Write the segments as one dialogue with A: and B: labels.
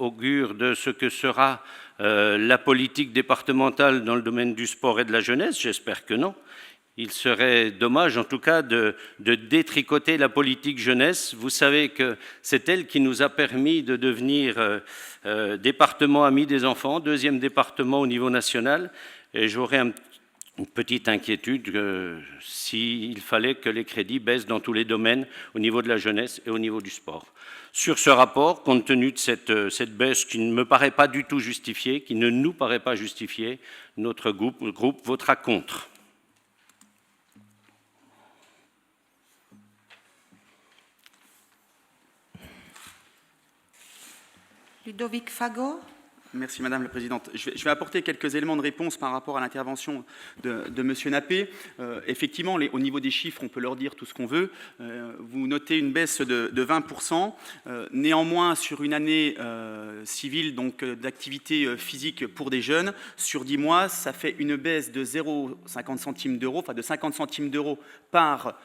A: augure de ce que sera la politique départementale dans le domaine du sport et de la jeunesse? J'espère que non. Il serait dommage, en tout cas, de détricoter la politique jeunesse. Vous savez que c'est elle qui nous a permis de devenir département ami des enfants, deuxième département au niveau national. Et j'aurais une petite inquiétude s'il fallait que les crédits baissent dans tous les domaines, au niveau de la jeunesse et au niveau du sport. Sur ce rapport, compte tenu de cette baisse qui ne me paraît pas du tout justifiée, qui ne nous paraît pas justifiée, notre groupe votera contre.
B: Ludovic Fagot.
C: Merci Madame la Présidente. Je vais apporter quelques éléments de réponse par rapport à l'intervention de Monsieur Nappé. Effectivement, au niveau des chiffres, on peut leur dire tout ce qu'on veut. Vous notez une baisse de 20%. Néanmoins, sur une année civile, donc d'activité physique pour des jeunes, sur 10 mois, ça fait une baisse de 0,50 centimes d'euros, enfin de 50 centimes d'euros par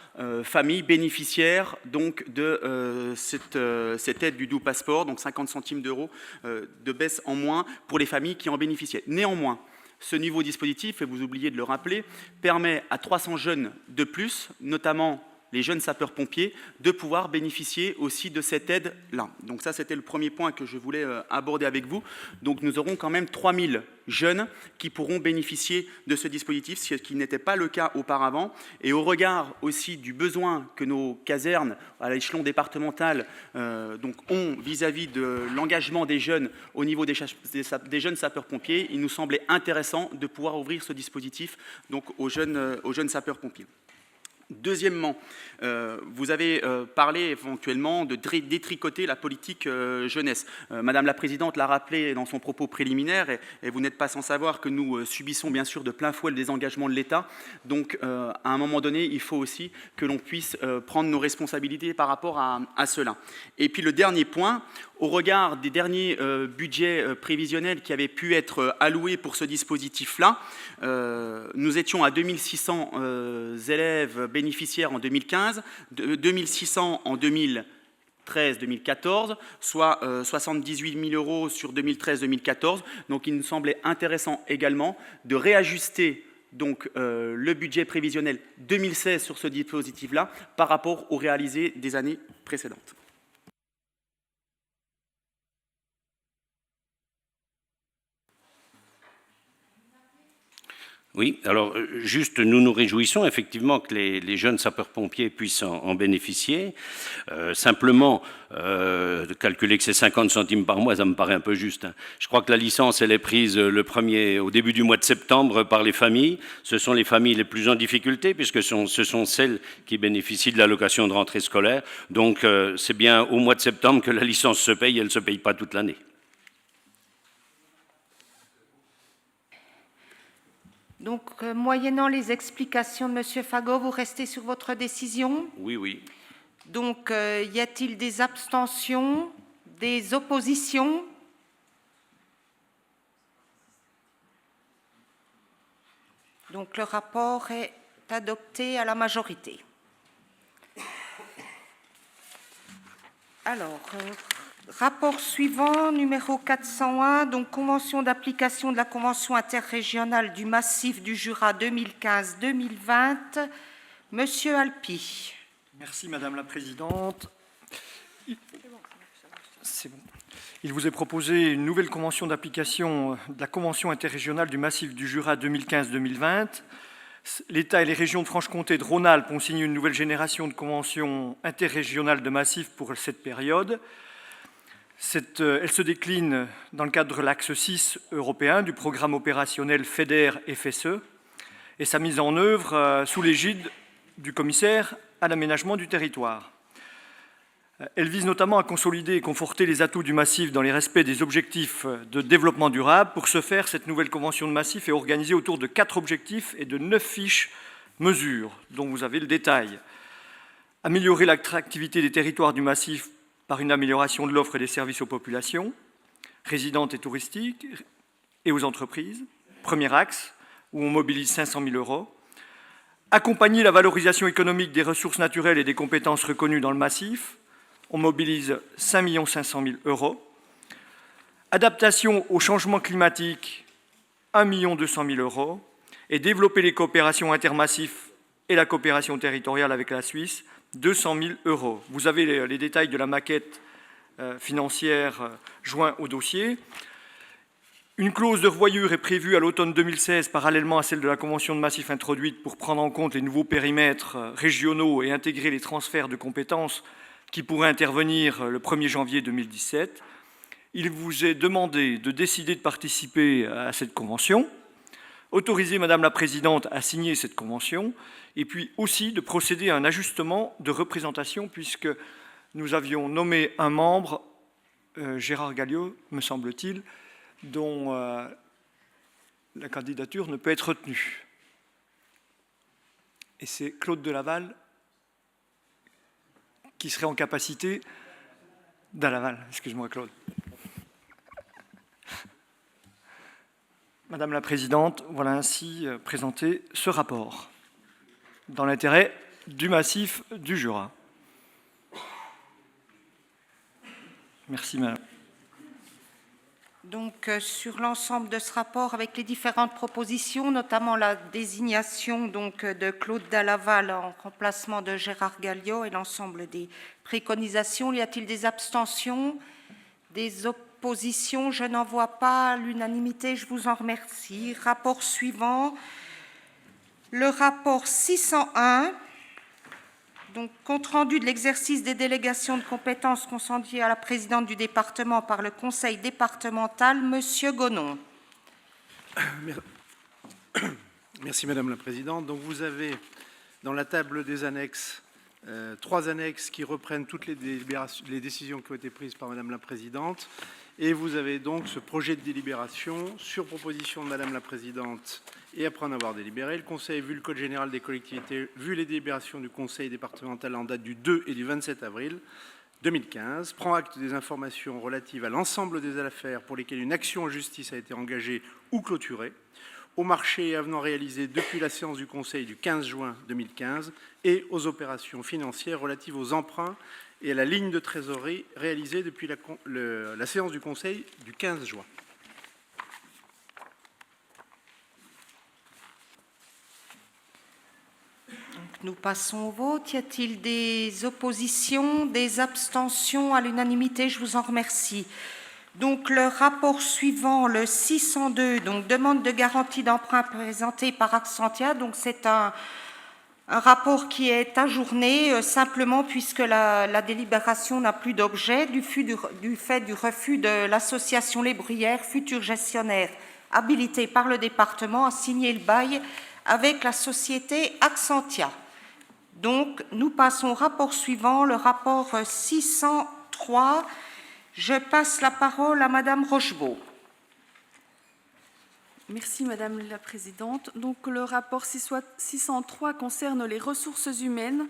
C: famille bénéficiaire donc de cette aide du doux passeport, donc 50 centimes d'euros de baisse en moins pour les familles qui en bénéficiaient. Néanmoins, ce nouveau dispositif, et vous oubliez de le rappeler, permet à 300 jeunes de plus, notamment les jeunes sapeurs-pompiers, de pouvoir bénéficier aussi de cette aide-là. Donc ça, c'était le premier point que je voulais aborder avec vous. Donc nous aurons quand même 3000 jeunes qui pourront bénéficier de ce dispositif, ce qui n'était pas le cas auparavant. Et au regard aussi du besoin que nos casernes à l'échelon départemental ont vis-à-vis de l'engagement des jeunes au niveau des jeunes sapeurs-pompiers, il nous semblait intéressant de pouvoir ouvrir ce dispositif donc, aux jeunes sapeurs-pompiers. Deuxièmement, vous avez parlé éventuellement de détricoter la politique jeunesse. Madame la Présidente l'a rappelé dans son propos préliminaire, et vous n'êtes pas sans savoir que nous subissons bien sûr de plein fouet le désengagement de l'État. Donc, à un moment donné, il faut aussi que l'on puisse prendre nos responsabilités par rapport à cela. Et puis le dernier point, au regard des derniers budgets prévisionnels qui avaient pu être alloués pour ce dispositif-là, nous étions à 2600 élèves bénéficiaires en 2015, 2600 en 2013-2014, soit 78 000 euros sur 2013-2014. Donc il nous semblait intéressant également de réajuster donc, le budget prévisionnel 2016 sur ce dispositif-là par rapport au réalisé des années précédentes.
A: Oui, alors juste, nous nous réjouissons effectivement que les jeunes sapeurs-pompiers puissent en bénéficier. Simplement, de calculer que c'est 50 centimes par mois, ça me paraît un peu juste. Je crois que la licence, elle est prise au début du mois de septembre par les familles. Ce sont les familles les plus en difficulté, puisque ce sont celles qui bénéficient de l'allocation de rentrée scolaire. Donc, c'est bien au mois de septembre que la licence se paye, elle ne se paye pas toute l'année.
B: Donc, moyennant les explications de M. Fagot, vous restez sur votre décision?
A: Oui, oui.
B: Donc, y a-t-il des abstentions, des oppositions? Donc, le rapport est adopté à la majorité. Alors, rapport suivant, numéro 401, donc convention d'application de la Convention interrégionale du Massif du Jura 2015-2020. Monsieur Alpi.
D: Merci Madame la Présidente. C'est bon. Il vous est proposé une nouvelle convention d'application de la Convention interrégionale du Massif du Jura 2015-2020. L'État et les régions de Franche-Comté et de Rhône-Alpes ont signé une nouvelle génération de conventions interrégionales de massif pour cette période. Elle se décline dans le cadre de l'axe 6 européen du programme opérationnel FEDER-FSE et sa mise en œuvre sous l'égide du commissaire à l'aménagement du territoire. Elle vise notamment à consolider et conforter les atouts du massif dans les respects des objectifs de développement durable. Pour ce faire, cette nouvelle convention de massif est organisée autour de 4 objectifs et de 9 fiches mesures, dont vous avez le détail. Améliorer l'attractivité des territoires du massif par une amélioration de l'offre et des services aux populations, résidentes et touristiques, et aux entreprises. Premier axe, où on mobilise 500 000 euros. Accompagner la valorisation économique des ressources naturelles et des compétences reconnues dans le massif. On mobilise 5 500 000 euros. Adaptation au changement climatique, 1 200 000 €. Et développer les coopérations intermassifs et la coopération territoriale avec la Suisse, 200 000 €. Vous avez les détails de la maquette financière joint au dossier. Une clause de revoyure est prévue à l'automne 2016, parallèlement à celle de la convention de massif introduite pour prendre en compte les nouveaux périmètres régionaux et intégrer les transferts de compétences qui pourraient intervenir le 1er janvier 2017. Il vous est demandé de décider de participer à cette convention, autoriser Madame la Présidente à signer cette convention, et puis aussi de procéder à un ajustement de représentation, puisque nous avions nommé un membre, Gérard Galliot, me semble-t-il, dont la candidature ne peut être retenue. Et c'est Claude Delaval qui serait en capacité d'Alaval. Excuse-moi, Claude. Madame la Présidente, voilà ainsi présenté ce rapport dans l'intérêt du massif du Jura. Merci, Madame.
B: Donc, sur l'ensemble de ce rapport, avec les différentes propositions, notamment la désignation donc, de Claude Delaval en remplacement de Gérard Galliot et l'ensemble des préconisations, y a-t-il des abstentions, des oppositions? Je n'en vois pas. L'unanimité, je vous en remercie. Rapport suivant, le rapport 601. Donc, compte-rendu de l'exercice des délégations de compétences consenties à la présidente du département par le conseil départemental, Monsieur Gonon.
E: Merci Madame la Présidente. Donc, vous avez dans la table des annexes 3 annexes qui reprennent toutes les décisions qui ont été prises par Madame la Présidente. Et vous avez donc ce projet de délibération sur proposition de Madame la Présidente et après en avoir délibéré. Le Conseil, vu le Code général des collectivités, vu les délibérations du Conseil départemental en date du 2 et du 27 avril 2015, prend acte des informations relatives à l'ensemble des affaires pour lesquelles une action en justice a été engagée ou clôturée, aux marchés et avenants réalisés depuis la séance du Conseil du 15 juin 2015 et aux opérations financières relatives aux emprunts et à la ligne de trésorerie réalisée depuis la séance du Conseil du 15 juin.
B: Nous passons au vote. Y a-t-il des oppositions, des abstentions? À l'unanimité, je vous en remercie. Donc, le rapport suivant, le 602, donc demande de garantie d'emprunt présentée par Accentia. Donc, c'est un rapport qui est ajourné simplement puisque la délibération n'a plus d'objet du fait du refus de l'association Les Bruyères, futur gestionnaire habilité par le département à signer le bail avec la société Accentia. Donc, nous passons au rapport suivant, le rapport 603. Je passe la parole à Madame Rochebaud.
F: Merci Madame la Présidente. Donc, le rapport 603 concerne les ressources humaines.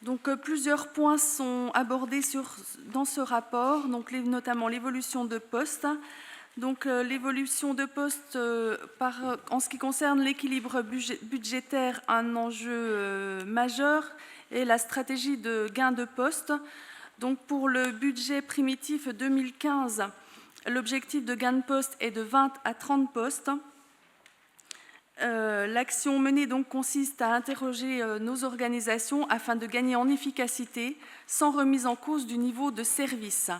F: Donc, plusieurs points sont abordés dans ce rapport, donc, notamment l'évolution de poste. Donc, l'évolution de poste, en ce qui concerne l'équilibre budgétaire, un enjeu majeur, et la stratégie de gain de poste. Donc, pour le budget primitif 2015, l'objectif de gain de poste est de 20 à 30 postes. L'action menée donc consiste à interroger nos organisations afin de gagner en efficacité sans remise en cause du niveau de service.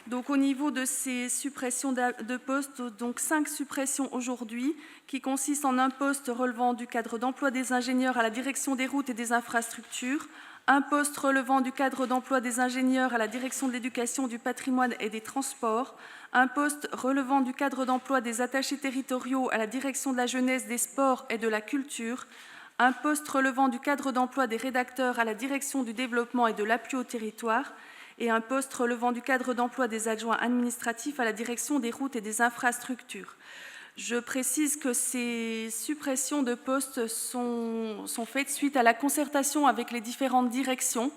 F: Donc, au niveau de ces suppressions de postes, donc 5 suppressions aujourd'hui, qui consistent en un poste relevant du cadre d'emploi des ingénieurs à la direction des routes et des infrastructures, un poste relevant du cadre d'emploi des ingénieurs à la direction de l'éducation, du patrimoine et des transports, un poste relevant du cadre d'emploi des attachés territoriaux à la direction de la jeunesse, des sports et de la culture, un poste relevant du cadre d'emploi des rédacteurs à la direction du développement et de l'appui au territoire, et un poste relevant du cadre d'emploi des adjoints administratifs à la direction des routes et des infrastructures. Je précise que ces suppressions de postes sont faites suite à la concertation avec les différentes directions.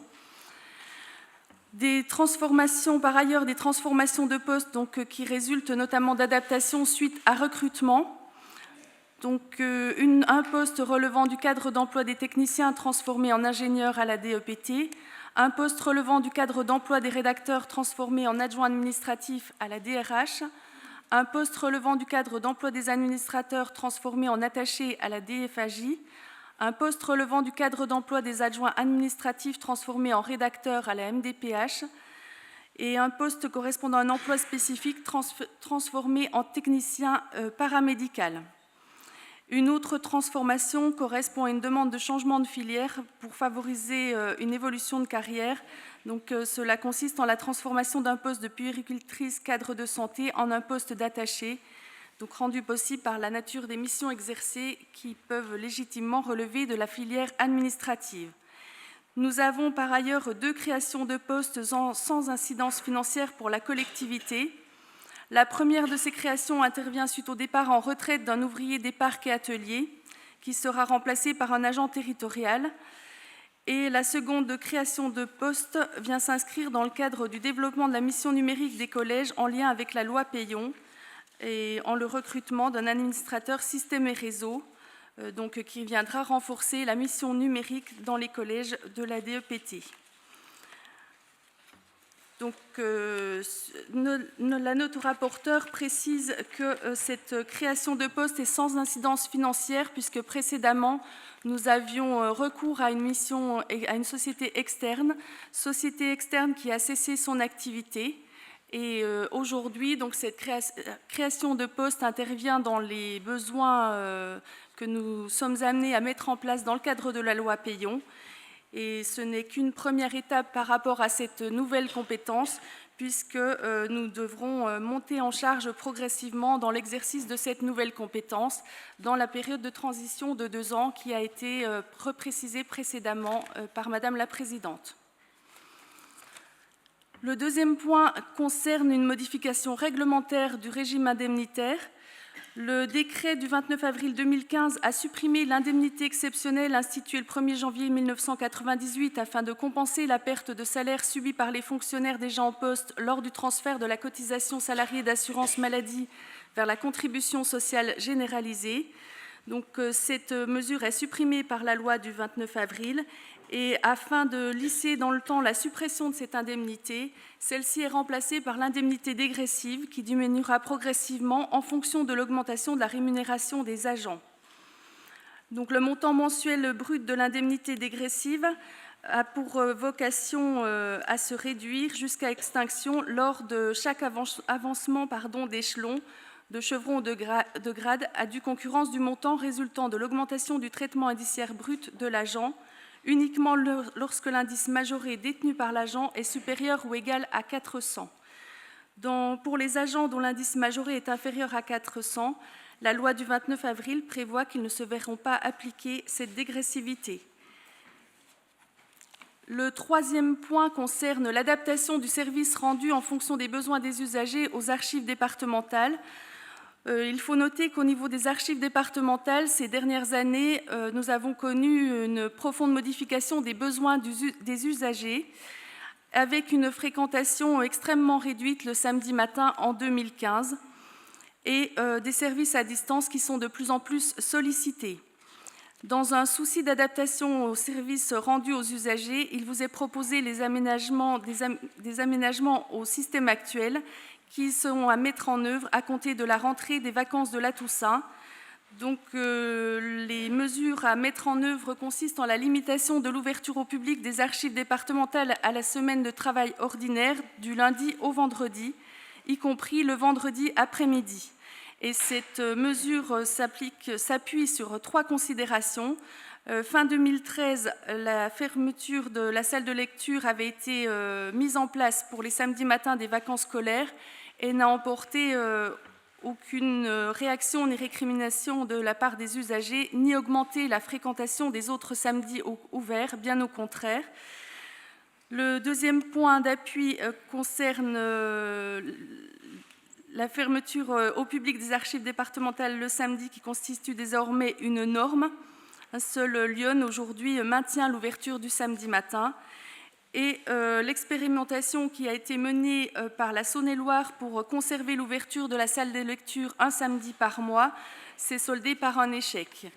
F: Des transformations, par ailleurs, des transformations de postes donc, qui résultent notamment d'adaptations suite à recrutement. Donc, un poste relevant du cadre d'emploi des techniciens transformé en ingénieurs à la DEPT, un poste relevant du cadre d'emploi des rédacteurs transformé en adjoint administratif à la DRH, un poste relevant du cadre d'emploi des administrateurs transformé en attaché à la DFAJ, un poste relevant du cadre d'emploi des adjoints administratifs transformé en rédacteur à la MDPH et un poste correspondant à un emploi spécifique transformé en technicien paramédical. Une autre transformation correspond à une demande de changement de filière pour favoriser une évolution de carrière. Donc, cela consiste en la transformation d'un poste de puéricultrice cadre de santé en un poste d'attaché, donc rendu possible par la nature des missions exercées qui peuvent légitimement relever de la filière administrative. Nous avons par ailleurs 2 créations de postes sans incidence financière pour la collectivité. La première de ces créations intervient suite au départ en retraite d'un ouvrier des parcs et ateliers qui sera remplacé par un agent territorial. Et la seconde création de poste vient s'inscrire dans le cadre du développement de la mission numérique des collèges en lien avec la loi Payon et en le recrutement d'un administrateur système et réseau, donc, qui viendra renforcer la mission numérique dans les collèges de la DEPT. Donc, la note au rapporteur précise que cette création de poste est sans incidence financière puisque précédemment, nous avions recours à une société externe qui a cessé son activité. Et aujourd'hui, donc, cette création de poste intervient dans les besoins que nous sommes amenés à mettre en place dans le cadre de la loi Payon. Et ce n'est qu'une première étape par rapport à cette nouvelle compétence, puisque nous devrons monter en charge progressivement dans l'exercice de cette nouvelle compétence dans la période de transition de 2 ans qui a été reprécisée précédemment par Madame la Présidente. Le deuxième point concerne une modification réglementaire du régime indemnitaire. Le décret du 29 avril 2015 a supprimé l'indemnité exceptionnelle instituée le 1er janvier 1998 afin de compenser la perte de salaire subie par les fonctionnaires déjà en poste lors du transfert de la cotisation salariée d'assurance maladie vers la contribution sociale généralisée. Donc, cette mesure est supprimée par la loi du 29 avril et afin de lisser dans le temps la suppression de cette indemnité, celle-ci est remplacée par l'indemnité dégressive qui diminuera progressivement en fonction de l'augmentation de la rémunération des agents. Donc, le montant mensuel brut de l'indemnité dégressive a pour vocation à se réduire jusqu'à extinction lors de chaque avancement d'échelon, de chevron ou de grade à due concurrence du montant résultant de l'augmentation du traitement indiciaire brut de l'agent, uniquement lorsque l'indice majoré détenu par l'agent est supérieur ou égal à 400. Pour les agents dont l'indice majoré est inférieur à 400, la loi du 29 avril prévoit qu'ils ne se verront pas appliquer cette dégressivité. Le troisième point concerne l'adaptation du service rendu en fonction des besoins des usagers aux archives départementales. Il faut noter qu'au niveau des archives départementales, ces dernières années, nous avons connu une profonde modification des besoins des usagers, avec une fréquentation extrêmement réduite le samedi matin en 2015 et des services à distance qui sont de plus en plus sollicités. Dans un souci d'adaptation aux services rendus aux usagers, il vous est proposé des aménagements au système actuel qui seront à mettre en œuvre à compter de la rentrée des vacances de la Toussaint. Donc, les mesures à mettre en œuvre consistent en la limitation de l'ouverture au public des archives départementales à la semaine de travail ordinaire du lundi au vendredi, y compris le vendredi après-midi. Et cette mesure s'appuie sur 3 considérations. Fin 2013, la fermeture de la salle de lecture avait été mise en place pour les samedis matins des vacances scolaires et n'a emporté aucune réaction ni récrimination de la part des usagers, ni augmenté la fréquentation des autres samedis ouverts, bien au contraire. Le deuxième point d'appui concerne la fermeture au public des archives départementales le samedi qui constitue désormais une norme. Un seul Lyon aujourd'hui maintient l'ouverture du samedi matin. Et l'expérimentation qui a été menée par la Saône-et-Loire pour conserver l'ouverture de la salle de lecture un samedi par mois s'est soldée par un échec.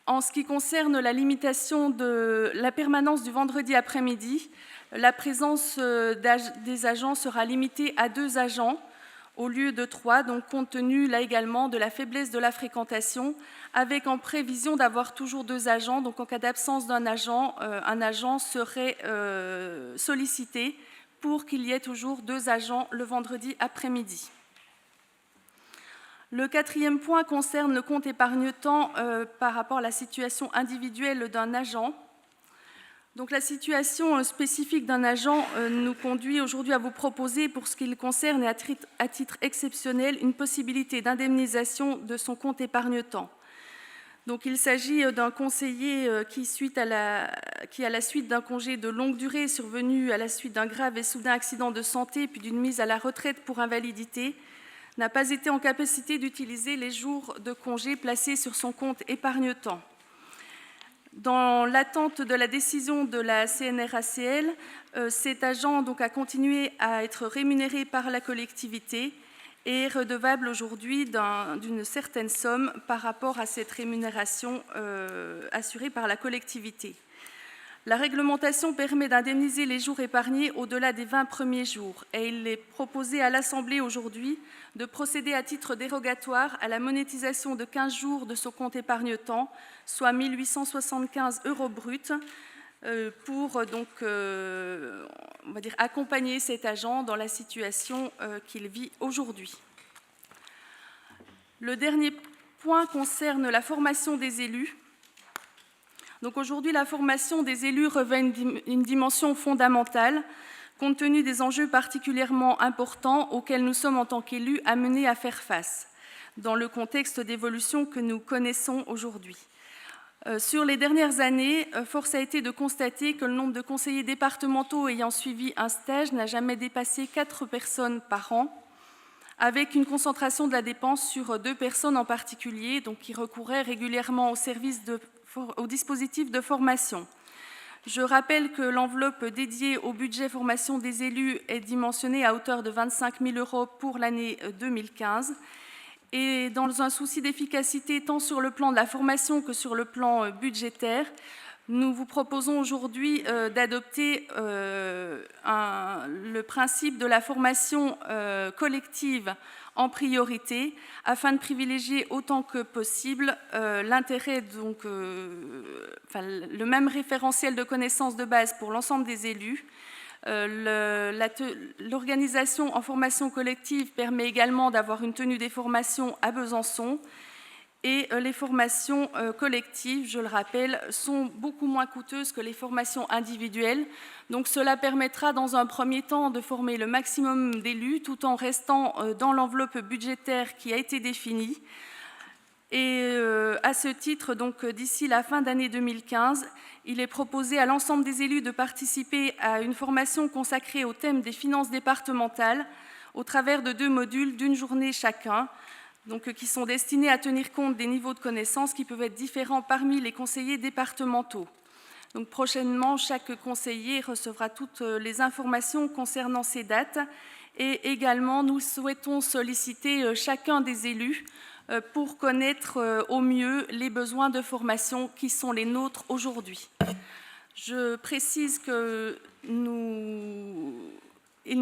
F: En ce qui concerne la limitation de la permanence du vendredi après-midi, la présence des agents sera limitée à 2 agents au lieu de 3, donc compte tenu là également de la faiblesse de la fréquentation, avec en prévision d'avoir toujours 2 agents. Donc en cas d'absence d'un agent, un agent serait sollicité pour qu'il y ait toujours 2 agents le vendredi après-midi. Le 4e point concerne le compte épargne-temps par rapport à la situation individuelle d'un agent. Donc la situation spécifique d'un agent nous conduit aujourd'hui à vous proposer, pour ce qui le concerne et à titre exceptionnel, une possibilité d'indemnisation de son compte épargne-temps. Donc il s'agit d'un conseiller qui, à la suite d'un congé de longue durée survenu à la suite d'un grave et soudain accident de santé puis d'une mise à la retraite pour invalidité, n'a pas été en capacité d'utiliser les jours de congé placés sur son compte épargne-temps. Dans l'attente de la décision de la CNRACL, cet agent donc a continué à être rémunéré par la collectivité et est redevable aujourd'hui d'une certaine somme par rapport à cette rémunération assurée par la collectivité. La réglementation permet d'indemniser les jours épargnés au-delà des 20 premiers jours et il est proposé à l'Assemblée aujourd'hui de procéder à titre dérogatoire à la monétisation de 15 jours de son compte épargne-temps, soit 1 875 € bruts, pour donc, on va dire, accompagner cet agent dans la situation qu'il vit aujourd'hui. Le dernier point concerne la formation des élus. Donc aujourd'hui, la formation des élus revêt une dimension fondamentale, compte tenu des enjeux particulièrement importants auxquels nous sommes en tant qu'élus amenés à faire face, dans le contexte d'évolution que nous connaissons aujourd'hui. Sur les dernières années, force a été de constater que le nombre de conseillers départementaux ayant suivi un stage n'a jamais dépassé 4 personnes par an, avec une concentration de la dépense sur 2 personnes en particulier, donc qui recouraient régulièrement au dispositif de formation. Je rappelle que l'enveloppe dédiée au budget formation des élus est dimensionnée à hauteur de 25 000 € pour l'année 2015. Et dans un souci d'efficacité tant sur le plan de la formation que sur le plan budgétaire, nous vous proposons aujourd'hui d'adopter le principe de la formation collective en priorité, afin de privilégier autant que possible l'intérêt, donc, le même référentiel de connaissances de base pour l'ensemble des élus. L'organisation en formation collective permet également d'avoir une tenue des formations à Besançon. Et les formations collectives, je le rappelle, sont beaucoup moins coûteuses que les formations individuelles. Donc cela permettra dans un premier temps de former le maximum d'élus tout en restant dans l'enveloppe budgétaire qui a été définie. Et à ce titre, donc d'ici la fin d'année 2015, il est proposé à l'ensemble des élus de participer à une formation consacrée au thème des finances départementales au travers de 2 modules d'une journée chacun, donc, qui sont destinés à tenir compte des niveaux de connaissances qui peuvent être différents parmi les conseillers départementaux. Donc, prochainement, chaque conseiller recevra toutes les informations concernant ces dates. Et également, nous souhaitons solliciter chacun des élus pour connaître au mieux les besoins de formation qui sont les nôtres aujourd'hui. Je précise qu'il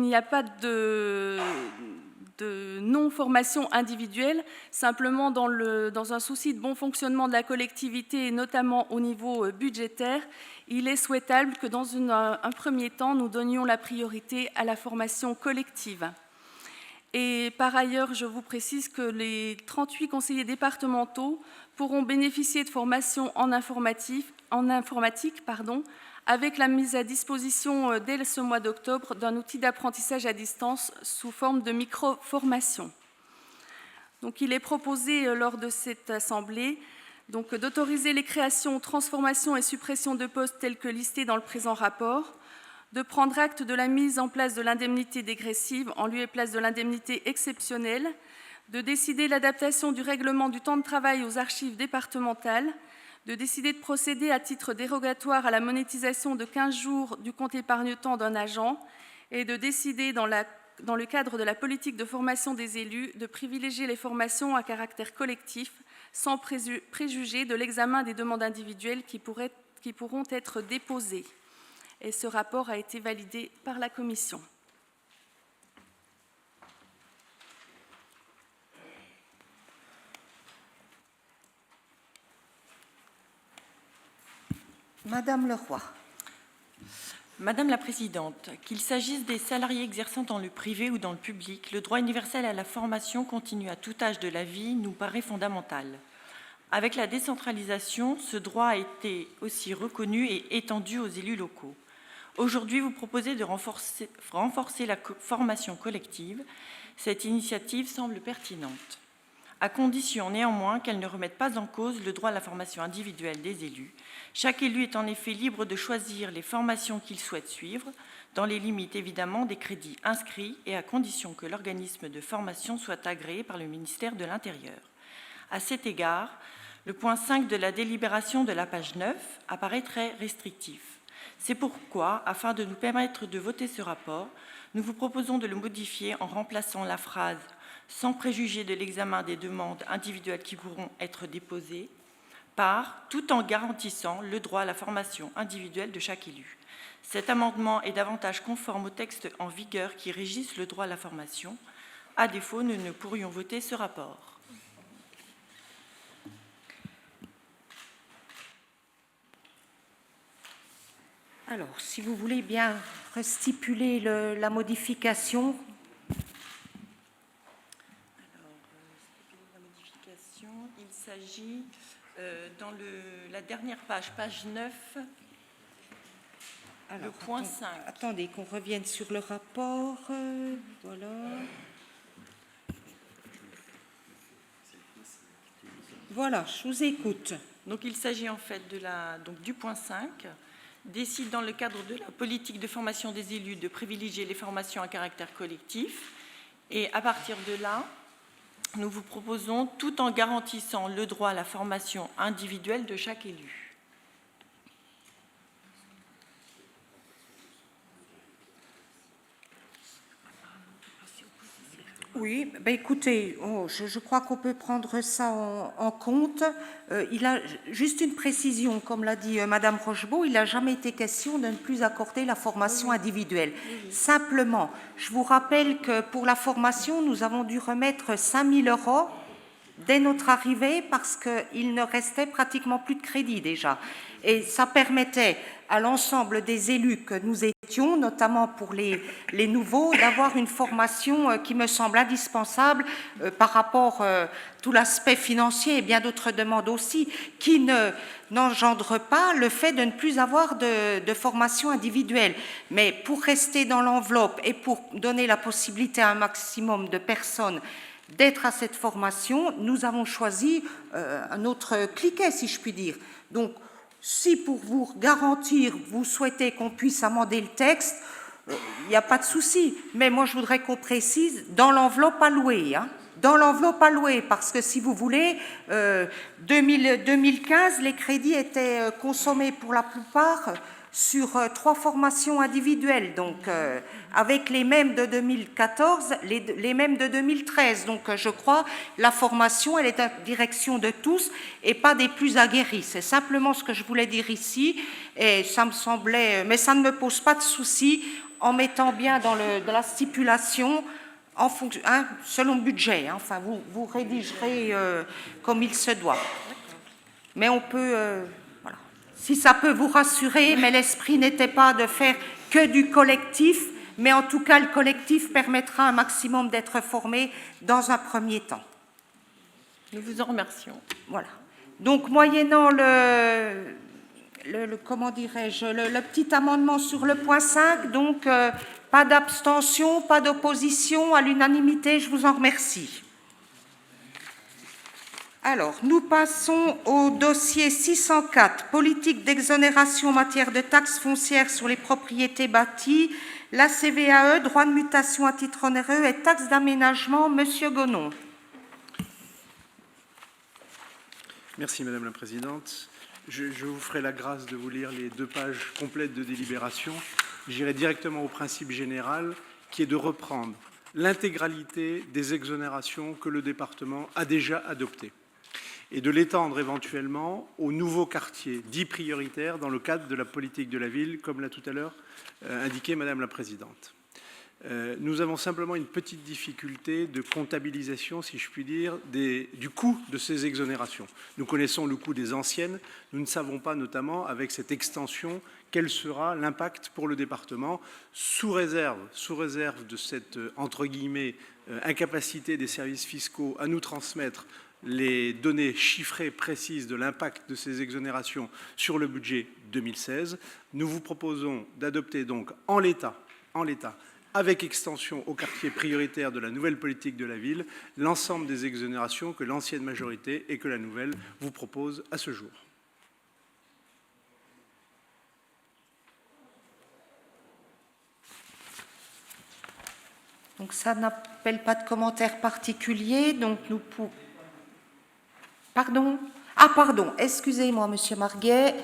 F: n'y a pas de non-formation individuelle, simplement dans un souci de bon fonctionnement de la collectivité, et notamment au niveau budgétaire, il est souhaitable que dans un premier temps, nous donnions la priorité à la formation collective. Et par ailleurs, je vous précise que les 38 conseillers départementaux pourront bénéficier de formations en informatique, avec la mise à disposition dès ce mois d'octobre d'un outil d'apprentissage à distance sous forme de micro-formation. Donc, il est proposé lors de cette assemblée d'autoriser les créations, transformations et suppressions de postes tels que listés dans le présent rapport, de prendre acte de la mise en place de l'indemnité dégressive en lieu et place de l'indemnité exceptionnelle, de décider l'adaptation du règlement du temps de travail aux archives départementales, de décider de procéder à titre dérogatoire à la monétisation de 15 jours du compte épargne-temps d'un agent et de décider, dans le cadre de la politique de formation des élus, de privilégier les formations à caractère collectif, sans préjuger de l'examen des demandes individuelles qui pourront être déposées. Et ce rapport a été validé par la Commission.
B: Madame Leroy.
G: Madame la Présidente, qu'il s'agisse des salariés exerçant dans le privé ou dans le public, le droit universel à la formation continue à tout âge de la vie nous paraît fondamental. Avec la décentralisation, ce droit a été aussi reconnu et étendu aux élus locaux. Aujourd'hui, vous proposez de renforcer la formation collective. Cette initiative semble pertinente, à condition néanmoins qu'elle ne remette pas en cause le droit à la formation individuelle des élus. Chaque élu est en effet libre de choisir les formations qu'il souhaite suivre, dans les limites évidemment des crédits inscrits et à condition que l'organisme de formation soit agréé par le ministère de l'Intérieur. À cet égard, le point 5 de la délibération de la page 9 apparaît très restrictif. C'est pourquoi, afin de nous permettre de voter ce rapport, nous vous proposons de le modifier en remplaçant la phrase « sans préjuger de l'examen des demandes individuelles qui pourront être déposées » par « tout en garantissant le droit à la formation individuelle de chaque élu ». Cet amendement est davantage conforme au texte en vigueur qui régisse le droit à la formation. À défaut, nous ne pourrions voter ce rapport.
B: Alors, si vous voulez bien restipuler la modification.
G: La modification, il s'agit dans la dernière page, page 9,
B: Alors,
G: le point 5.
B: Attendez qu'on revienne sur le rapport. Voilà. Voilà, je vous écoute.
G: Donc, il s'agit en fait du point 5. Décide dans le cadre de la politique de formation des élus de privilégier les formations à caractère collectif. Et à partir de là, nous vous proposons, tout en garantissant le droit à la formation individuelle de chaque élu.
B: Oui, ben écoutez, je crois qu'on peut prendre ça en compte. Il a juste une précision, comme l'a dit Madame Rochebeau, il n'a jamais été question de ne plus accorder la formation individuelle. Simplement, je vous rappelle que pour la formation, nous avons dû remettre 5 000 € dès notre arrivée parce qu'il ne restait pratiquement plus de crédit déjà. Et ça permettait à l'ensemble des élus que nous étions, notamment pour les nouveaux, d'avoir une formation qui me semble indispensable par rapport à tout l'aspect financier et bien d'autres demandes aussi, qui n'engendre pas le fait de ne plus avoir de formation individuelle. Mais pour rester dans l'enveloppe et pour donner la possibilité à un maximum de personnes d'être à cette formation, nous avons choisi un autre cliquet, si je puis dire. Donc, si pour vous garantir, vous souhaitez qu'on puisse amender le texte, il n'y a pas de souci. Mais moi, je voudrais qu'on précise dans l'enveloppe allouée. Dans l'enveloppe allouée, parce que si vous voulez, 2015, les crédits étaient consommés pour la plupart sur 3 formations individuelles, donc avec les mêmes de 2014, les mêmes de 2013. Donc je crois la formation, elle est à direction de tous et pas des plus aguerris. C'est simplement ce que je voulais dire ici, et ça me semblait, mais ça ne me pose pas de souci en mettant bien dans la stipulation en fonction, selon le budget. Enfin, vous rédigerez comme il se doit. Mais on peut... Si ça peut vous rassurer, mais l'esprit n'était pas de faire que du collectif, mais en tout cas, le collectif permettra un maximum d'être formé dans un premier temps.
G: Nous vous en remercions.
B: Voilà. Donc, moyennant comment dirais-je, le petit amendement sur le point 5, donc pas d'abstention, pas d'opposition, à l'unanimité, je vous en remercie. Alors, nous passons au dossier 604, politique d'exonération en matière de taxes foncières sur les propriétés bâties, la CVAE, droit de mutation à titre onéreux et taxes d'aménagement. Monsieur Gonon.
E: Merci Madame la Présidente. Je vous ferai la grâce de vous lire les 2 pages complètes de délibération. J'irai directement au principe général qui est de reprendre l'intégralité des exonérations que le département a déjà adoptées. et de l'étendre éventuellement aux nouveaux quartiers dits prioritaires dans le cadre de la politique de la ville, comme l'a tout à l'heure indiqué Madame la Présidente. Nous avons simplement une petite difficulté de comptabilisation, si je puis dire, du coût de ces exonérations. Nous connaissons le coût des anciennes, nous ne savons pas notamment avec cette extension quel sera l'impact pour le département, sous réserve de cette, entre guillemets, incapacité des services fiscaux à nous transmettre les données chiffrées précises de l'impact de ces exonérations sur le budget 2016. Nous vous proposons d'adopter donc en l'état, avec extension aux quartiers prioritaires de la nouvelle politique de la ville, l'ensemble des exonérations que l'ancienne majorité et que la nouvelle vous proposent à ce jour.
B: Donc ça n'appelle pas de commentaires particuliers, donc nous pouvons... Pardon ? Ah pardon, excusez-moi Monsieur Marguet.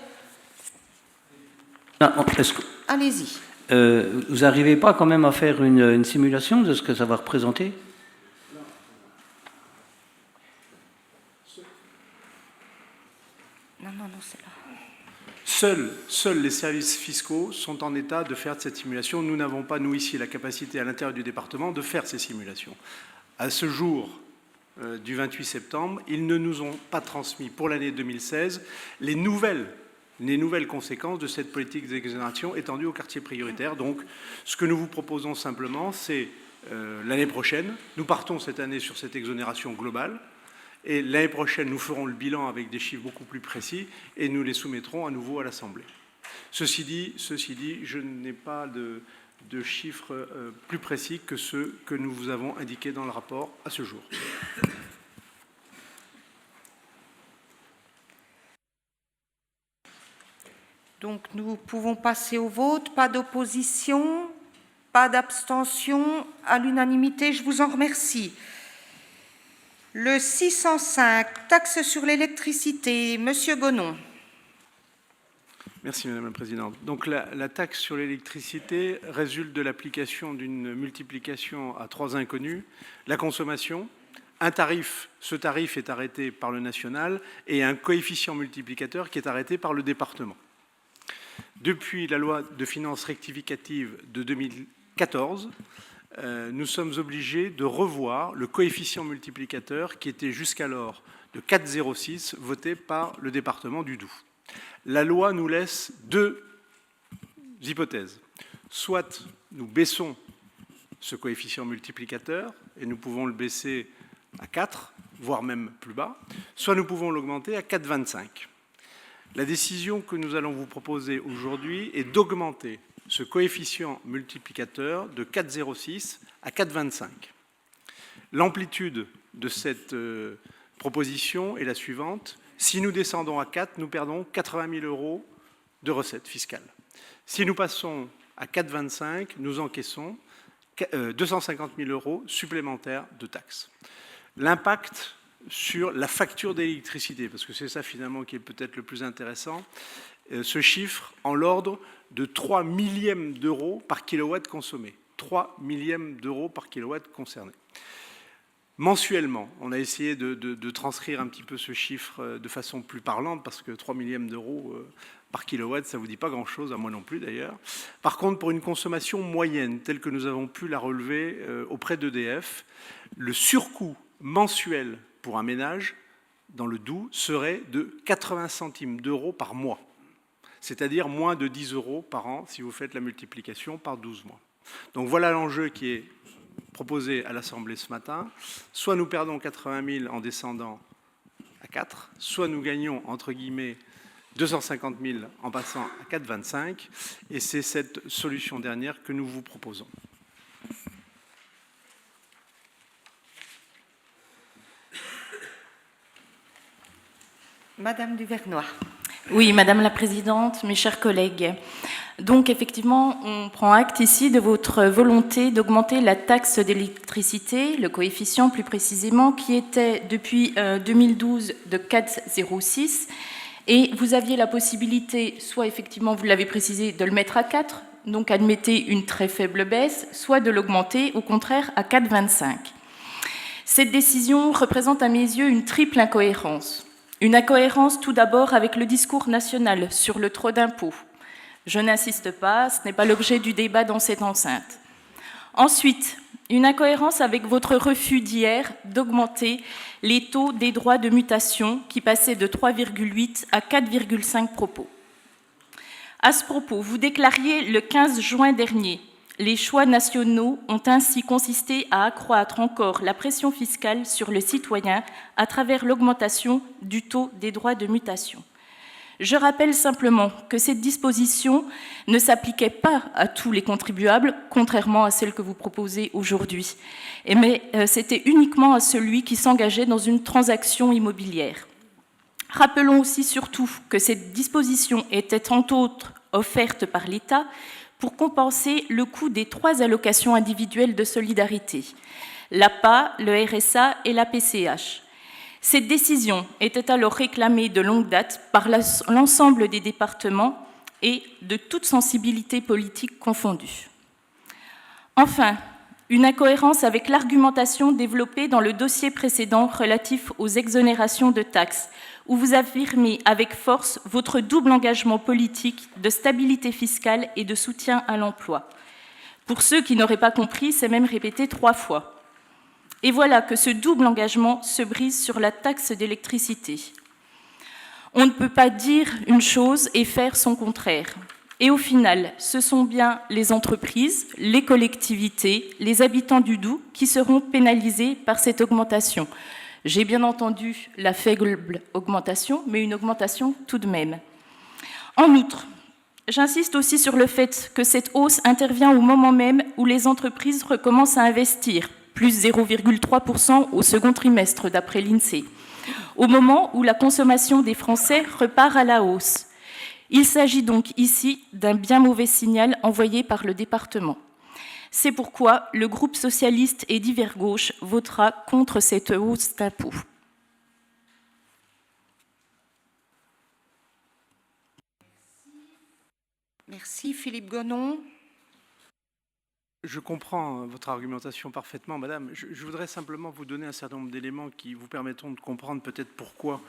B: Allez-y.
H: Vous n'arrivez pas quand même à faire une simulation de ce que ça va représenter?
B: Non, c'est là.
E: Seuls les services fiscaux sont en état de faire cette simulation. Nous n'avons pas, nous, ici, la capacité à l'intérieur du département de faire ces simulations. À ce jour du 28 septembre, ils ne nous ont pas transmis, pour l'année 2016, les nouvelles conséquences de cette politique d'exonération étendue aux quartiers prioritaires. Donc, ce que nous vous proposons simplement, c'est l'année prochaine, nous partons cette année sur cette exonération globale, et l'année prochaine, nous ferons le bilan avec des chiffres beaucoup plus précis et nous les soumettrons à nouveau à l'Assemblée. Ceci dit, je n'ai pas de chiffres plus précis que ceux que nous vous avons indiqués dans le rapport à ce jour.
B: Donc nous pouvons passer au vote. Pas d'opposition, pas d'abstention, à l'unanimité. Je vous en remercie. Le 605, taxe sur l'électricité. Monsieur Gonon.
E: Merci Madame la Présidente. Donc la taxe sur l'électricité résulte de l'application d'une multiplication à 3 inconnus. La consommation, un tarif, ce tarif est arrêté par le national, et un coefficient multiplicateur qui est arrêté par le département. Depuis la loi de finances rectificative de 2014, nous sommes obligés de revoir le coefficient multiplicateur qui était jusqu'alors de 4,06 voté par le département du Doubs. La loi nous laisse 2 hypothèses. Soit nous baissons ce coefficient multiplicateur, et nous pouvons le baisser à 4, voire même plus bas, soit nous pouvons l'augmenter à 4,25. La décision que nous allons vous proposer aujourd'hui est d'augmenter ce coefficient multiplicateur de 4,06 à 4,25. L'amplitude de cette proposition est la suivante. Si nous descendons à 4, nous perdons 80 000 € de recettes fiscales. Si nous passons à 4,25, nous encaissons 250 000 € supplémentaires de taxes. L'impact sur la facture d'électricité, parce que c'est ça finalement qui est peut-être le plus intéressant, ce chiffre en l'ordre de 3 millièmes d'euros par kilowatt consommé. 3 millièmes d'euros par kilowatt concerné. Mensuellement, on a essayé de transcrire un petit peu ce chiffre de façon plus parlante, parce que 3 millièmes d'euros par kilowatt, ça ne vous dit pas grand-chose, à moi non plus d'ailleurs. Par contre, pour une consommation moyenne, telle que nous avons pu la relever auprès d'EDF, le surcoût mensuel pour un ménage dans le Doubs serait de 80 centimes d'euros par mois, c'est-à-dire moins de 10 € par an si vous faites la multiplication par 12 mois. Donc voilà l'enjeu qui est proposé à l'Assemblée ce matin. Soit nous perdons 80 000 en descendant à 4, soit nous gagnons, entre guillemets, 250 000 en passant à 4,25, et c'est cette solution dernière que nous vous proposons.
B: Madame Duvernois.
I: Oui, Madame la Présidente, mes chers collègues. Donc, effectivement, on prend acte ici de votre volonté d'augmenter la taxe d'électricité, le coefficient plus précisément, qui était depuis 2012 de 4,06. Et vous aviez la possibilité, soit effectivement, vous l'avez précisé, de le mettre à 4, donc admettez une très faible baisse, soit de l'augmenter, au contraire, à 4,25. Cette décision représente à mes yeux une triple incohérence. Une incohérence tout d'abord avec le discours national sur le trop d'impôts. Je n'insiste pas, ce n'est pas l'objet du débat dans cette enceinte. Ensuite, une incohérence avec votre refus d'hier d'augmenter les taux des droits de mutation qui passaient de 3,8 à 4,5 propos. À ce propos, vous déclariez le 15 juin dernier: les choix nationaux ont ainsi consisté à accroître encore la pression fiscale sur le citoyen à travers l'augmentation du taux des droits de mutation. Je rappelle simplement que cette disposition ne s'appliquait pas à tous les contribuables, contrairement à celle que vous proposez aujourd'hui, mais c'était uniquement à celui qui s'engageait dans une transaction immobilière. Rappelons aussi surtout que cette disposition était entre autres offerte par l'État pour compenser le coût des 3 allocations individuelles de solidarité, l'APA, le RSA et la PCH. Cette décision était alors réclamée de longue date par l'ensemble des départements et de toute sensibilité politique confondue. Enfin, une incohérence avec l'argumentation développée dans le dossier précédent relatif aux exonérations de taxes, où vous affirmez avec force votre double engagement politique de stabilité fiscale et de soutien à l'emploi. Pour ceux qui n'auraient pas compris, c'est même répété 3 fois. Et voilà que ce double engagement se brise sur la taxe d'électricité. On ne peut pas dire une chose et faire son contraire. Et au final, ce sont bien les entreprises, les collectivités, les habitants du Doubs qui seront pénalisés par cette augmentation. J'ai bien entendu la faible augmentation, mais une augmentation tout de même. En outre, j'insiste aussi sur le fait que cette hausse intervient au moment même où les entreprises recommencent à investir, plus 0,3% au second trimestre d'après l'INSEE, au moment où la consommation des Français repart à la hausse. Il s'agit donc ici d'un bien mauvais signal envoyé par le département. C'est pourquoi le groupe socialiste et divers gauche votera contre cette hausse d'impôts.
B: Merci. Philippe Gonon.
E: Je comprends votre argumentation parfaitement, madame. Je voudrais simplement vous donner un certain nombre d'éléments qui vous permettront de comprendre peut-être pourquoi,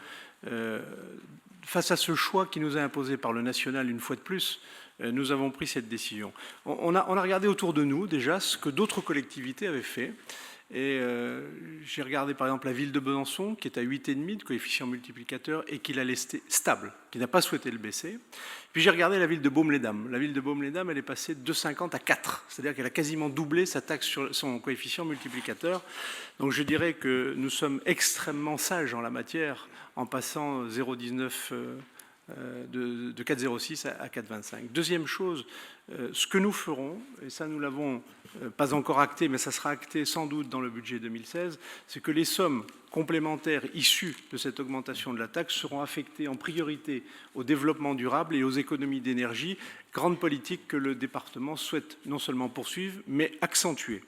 E: face à ce choix qui nous est imposé par le national une fois de plus, nous avons pris cette décision. On a regardé autour de nous déjà ce que d'autres collectivités avaient fait. Et j'ai regardé par exemple la ville de Besançon qui est à 8,5 de coefficient multiplicateur et qui l'a laissé stable, qui n'a pas souhaité le baisser. Puis j'ai regardé la ville de Baume-les-Dames. La ville de Baume-les-Dames, elle est passée de 2,50 à 4, c'est-à-dire qu'elle a quasiment doublé sa taxe sur son coefficient multiplicateur. Donc je dirais que nous sommes extrêmement sages en la matière en passant 0,19 de 4,06 à 4,25. Deuxième chose, ce que nous ferons, et ça nous l'avons pas encore acté, mais ça sera acté sans doute dans le budget 2016, c'est que les sommes complémentaires issues de cette augmentation de la taxe seront affectées en priorité au développement durable et aux économies d'énergie, grande politique que le département souhaite non seulement poursuivre, mais accentuer.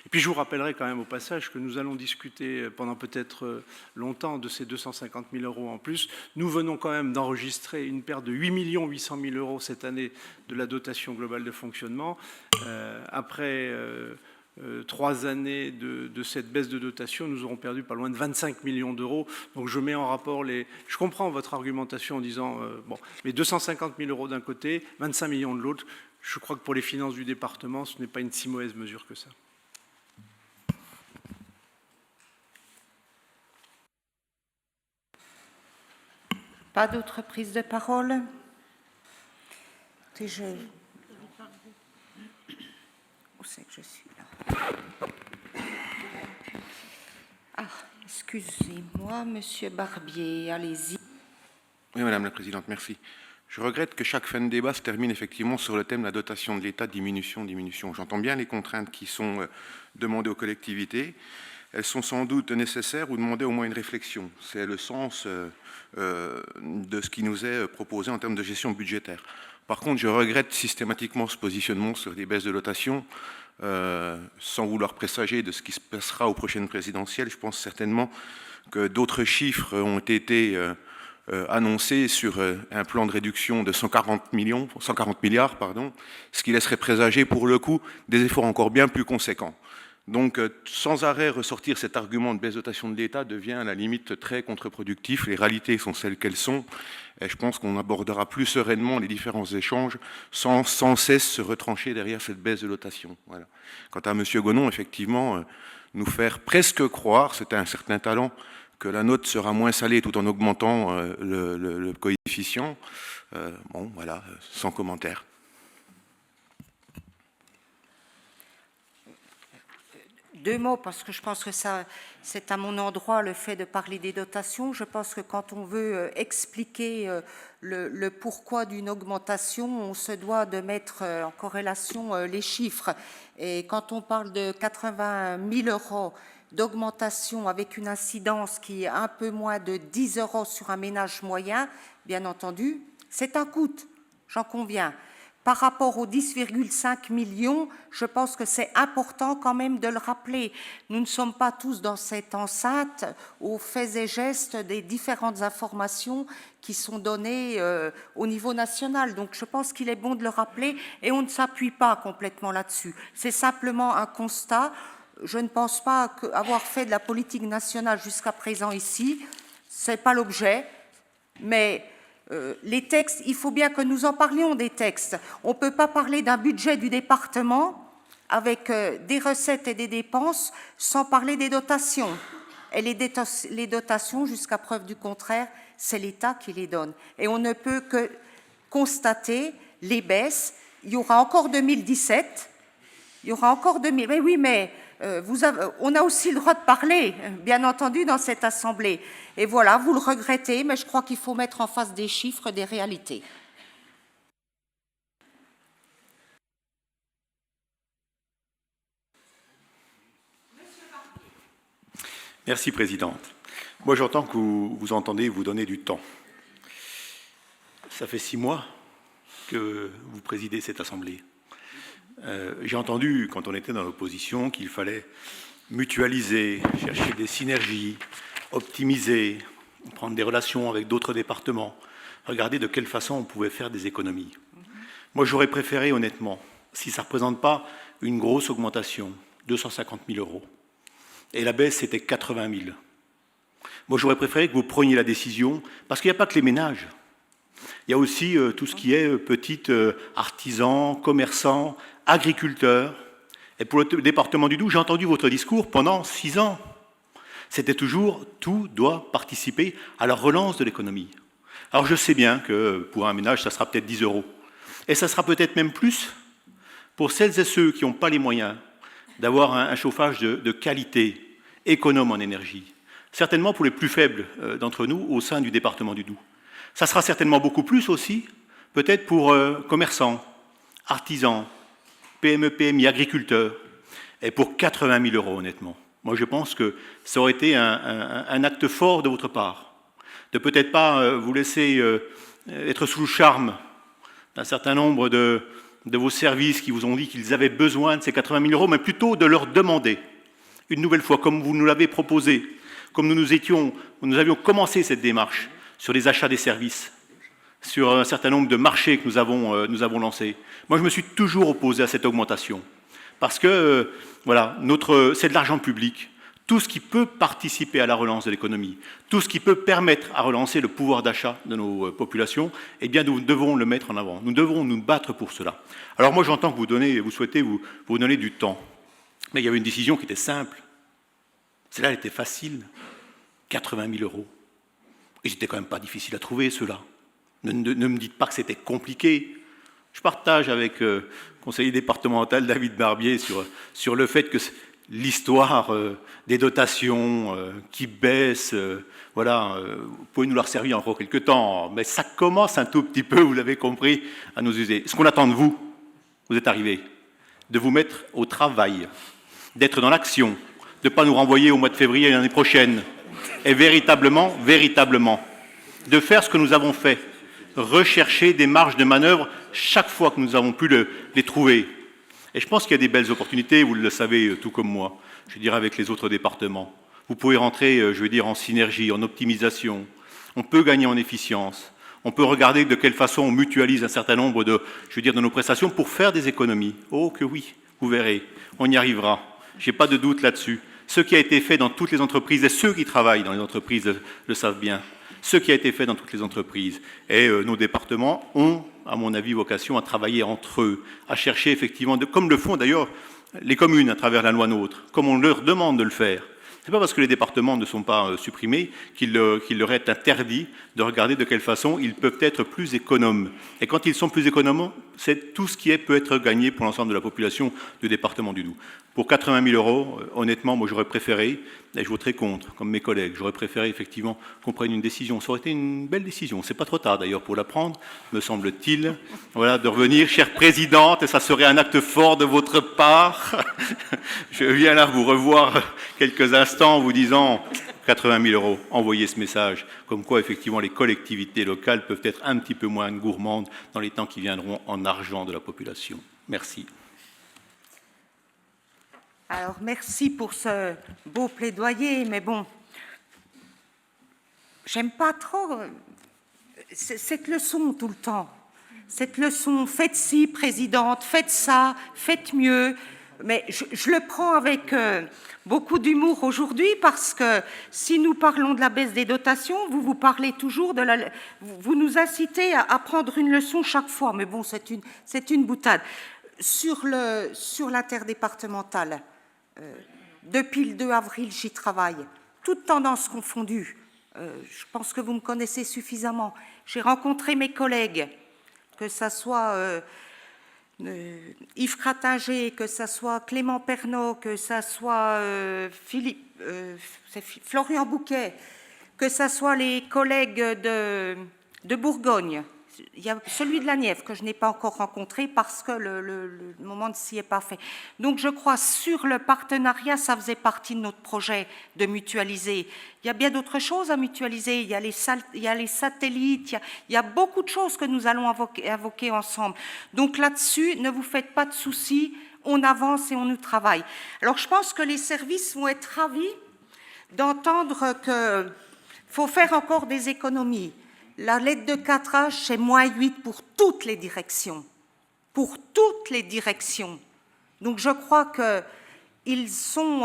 E: Et puis je vous rappellerai quand même au passage que nous allons discuter pendant peut-être longtemps de ces 250 000 € en plus. Nous venons quand même d'enregistrer une perte de 8 800 000 € cette année de la dotation globale de fonctionnement. Après 3 années de cette baisse de dotation, nous aurons perdu pas loin de 25 millions d'euros. Donc je mets en rapport les... Je comprends votre argumentation en disant, bon, mais 250 000 € d'un côté, 25 millions de l'autre. Je crois que pour les finances du département, ce n'est pas une si mauvaise mesure que ça.
B: Pas d'autres prises de parole? Où c'est que je suis là? Ah, excusez-moi, Monsieur Barbier, allez-y.
J: Oui, Madame la Présidente, merci. Je regrette que chaque fin de débat se termine effectivement sur le thème de la dotation de l'État, diminution, diminution. J'entends bien les contraintes qui sont demandées aux collectivités. Elles sont sans doute nécessaires ou demandées au moins une réflexion. C'est le sens de ce qui nous est proposé en termes de gestion budgétaire. Par contre, je regrette systématiquement ce positionnement sur des baisses de dotation, sans vouloir présager de ce qui se passera aux prochaines présidentielles. Je pense certainement que d'autres chiffres ont été annoncés sur un plan de réduction de 140 milliards, ce qui laisserait présager pour le coup des efforts encore bien plus conséquents. Donc, sans arrêt ressortir cet argument de baisse de dotation de l'État devient à la limite très contre-productif. Les réalités sont celles qu'elles sont. Et je pense qu'on abordera plus sereinement les différents échanges sans cesse se retrancher derrière cette baisse de dotation. Voilà. Quant à M. Gonon, effectivement, nous faire presque croire, c'est un certain talent, que la note sera moins salée tout en augmentant le coefficient. Bon, voilà, sans commentaire.
B: Deux mots, parce que je pense que ça, c'est à mon endroit le fait de parler des dotations. Je pense que quand on veut expliquer le pourquoi d'une augmentation, on se doit de mettre en corrélation les chiffres. Et quand on parle de 80 000 € d'augmentation avec une incidence qui est un peu moins de 10 € sur un ménage moyen, bien entendu, c'est un coût, j'en conviens. Par rapport aux 10,5 millions, je pense que c'est important quand même de le rappeler. Nous ne sommes pas tous dans cette enceinte aux faits et gestes des différentes informations qui sont données au niveau national. Donc je pense qu'il est bon de le rappeler et on ne s'appuie pas complètement là-dessus. C'est simplement un constat. Je ne pense pas avoir fait de la politique nationale jusqu'à présent ici. Ce n'est pas l'objet, mais... les textes, il faut bien que nous en parlions des textes. On ne peut pas parler d'un budget du département avec des recettes et des dépenses sans parler des dotations. Et les dotations, jusqu'à preuve du contraire, c'est l'État qui les donne. Et on ne peut que constater les baisses. Il y aura encore 2017. Il y aura encore 2000. Mais oui, mais on a aussi le droit de parler, bien entendu, dans cette Assemblée. Et voilà, vous le regrettez, mais je crois qu'il faut mettre en face des chiffres des réalités.
K: Merci, Présidente. Moi, j'entends que vous entendez vous donner du temps. Ça fait 6 mois que vous présidez cette Assemblée. J'ai entendu, quand on était dans l'opposition, qu'il fallait mutualiser, chercher des synergies, optimiser, prendre des relations avec d'autres départements, regarder de quelle façon on pouvait faire des économies. Moi, j'aurais préféré, honnêtement, si ça ne représente pas une grosse augmentation, 250 000 €, et la baisse, c'était 80 000. Moi, j'aurais préféré que vous preniez la décision, parce qu'il n'y a pas que les ménages. Il y a aussi tout ce qui est petits artisans, commerçants, agriculteurs. Et pour le département du Doubs, j'ai entendu votre discours pendant 6 ans. C'était toujours « tout doit participer à la relance de l'économie ». Alors je sais bien que pour un ménage, ça sera peut-être 10 €. Et ça sera peut-être même plus pour celles et ceux qui n'ont pas les moyens d'avoir un chauffage de qualité, économe en énergie. Certainement pour les plus faibles d'entre nous au sein du département du Doubs. Ça sera certainement beaucoup plus aussi, peut-être pour commerçants, artisans, PME, PMI, agriculteurs, et pour 80 000 €, honnêtement. Moi, je pense que ça aurait été un acte fort de votre part, de peut-être pas vous laisser être sous le charme d'un certain nombre de vos services qui vous ont dit qu'ils avaient besoin de ces 80 000 €, mais plutôt de leur demander, une nouvelle fois, comme vous nous l'avez proposé, comme nous avions commencé cette démarche sur les achats des services, sur un certain nombre de marchés que nous avons lancés. Moi, je me suis toujours opposé à cette augmentation, parce que voilà, c'est de l'argent public. Tout ce qui peut participer à la relance de l'économie, tout ce qui peut permettre à relancer le pouvoir d'achat de nos populations, eh bien, nous devons le mettre en avant. Nous devons nous battre pour cela. Alors moi, j'entends que vous souhaitez vous donner du temps. Mais il y avait une décision qui était simple. Celle-là, elle était facile. 80 000 €. Et c'était quand même pas difficile à trouver, ceux-là. Ne me dites pas que c'était compliqué. Je partage avec le conseiller départemental David Barbier sur le fait que l'histoire des dotations qui baissent, voilà, vous pouvez nous la resservir encore quelques temps, mais ça commence un tout petit peu, vous l'avez compris, à nous user. Ce qu'on attend de vous, vous êtes arrivés, de vous mettre au travail, d'être dans l'action, de ne pas nous renvoyer au mois de février l'année prochaine, et véritablement, de faire ce que nous avons fait, rechercher des marges de manœuvre chaque fois que nous avons pu les trouver. Et je pense qu'il y a des belles opportunités, vous le savez tout comme moi, je dirais avec les autres départements. Vous pouvez rentrer, je veux dire, en synergie, en optimisation. On peut gagner en efficience. On peut regarder de quelle façon on mutualise un certain nombre de nos prestations pour faire des économies. Oh que oui, vous verrez, on y arrivera. Je n'ai pas de doute là-dessus. Ce qui a été fait dans toutes les entreprises, et ceux qui travaillent dans les entreprises le savent bien, ce qui a été fait dans toutes les entreprises. Et nos départements ont, à mon avis, vocation à travailler entre eux, à chercher effectivement, comme le font d'ailleurs les communes à travers la loi NOTRe, comme on leur demande de le faire. Ce n'est pas parce que les départements ne sont pas supprimés qu'il leur est interdit de regarder de quelle façon ils peuvent être plus économes. Et quand ils sont plus économes, c'est tout ce qui peut être gagné pour l'ensemble de la population du département du Doubs. Pour 80 000 €, honnêtement, moi j'aurais préféré, et je voterai contre, comme mes collègues, j'aurais préféré effectivement qu'on prenne une décision. Ça aurait été une belle décision. C'est pas trop tard d'ailleurs pour la prendre, me semble-t-il. Voilà, de revenir, chère présidente, et ça serait un acte fort de votre part. Je viens là vous revoir quelques instants en vous disant 80 000 €, envoyez ce message, comme quoi effectivement les collectivités locales peuvent être un petit peu moins gourmandes dans les temps qui viendront en argent de la population. Merci.
B: Alors, merci pour ce beau plaidoyer, mais bon, j'aime pas trop cette leçon tout le temps. Cette leçon, faites ci, présidente, faites ça, faites mieux. Mais je le prends avec beaucoup d'humour aujourd'hui parce que si nous parlons de la baisse des dotations, vous parlez toujours de la... Vous nous incitez à prendre une leçon chaque fois, mais bon, c'est une boutade. Sur l'interdépartemental, depuis le 2 avril, j'y travaille, toutes tendances confondues. Je pense que vous me connaissez suffisamment. J'ai rencontré mes collègues, que ça soit Yves Cratinger, que ça soit Clément Pernaut, que ça soit Florian Bouquet, que ça soit les collègues de Bourgogne. Il y a celui de la Nièvre que je n'ai pas encore rencontré parce que le moment ne s'y est pas fait. Donc je crois sur le partenariat, ça faisait partie de notre projet de mutualiser. Il y a bien d'autres choses à mutualiser. Il y a les satellites, il y a beaucoup de choses que nous allons invoquer ensemble. Donc là-dessus, ne vous faites pas de soucis, on avance et on nous travaille. Alors je pense que les services vont être ravis d'entendre qu'il faut faire encore des économies. La lettre de cadrage, c'est -8 pour toutes les directions. Pour toutes les directions. Donc je crois qu'ils sont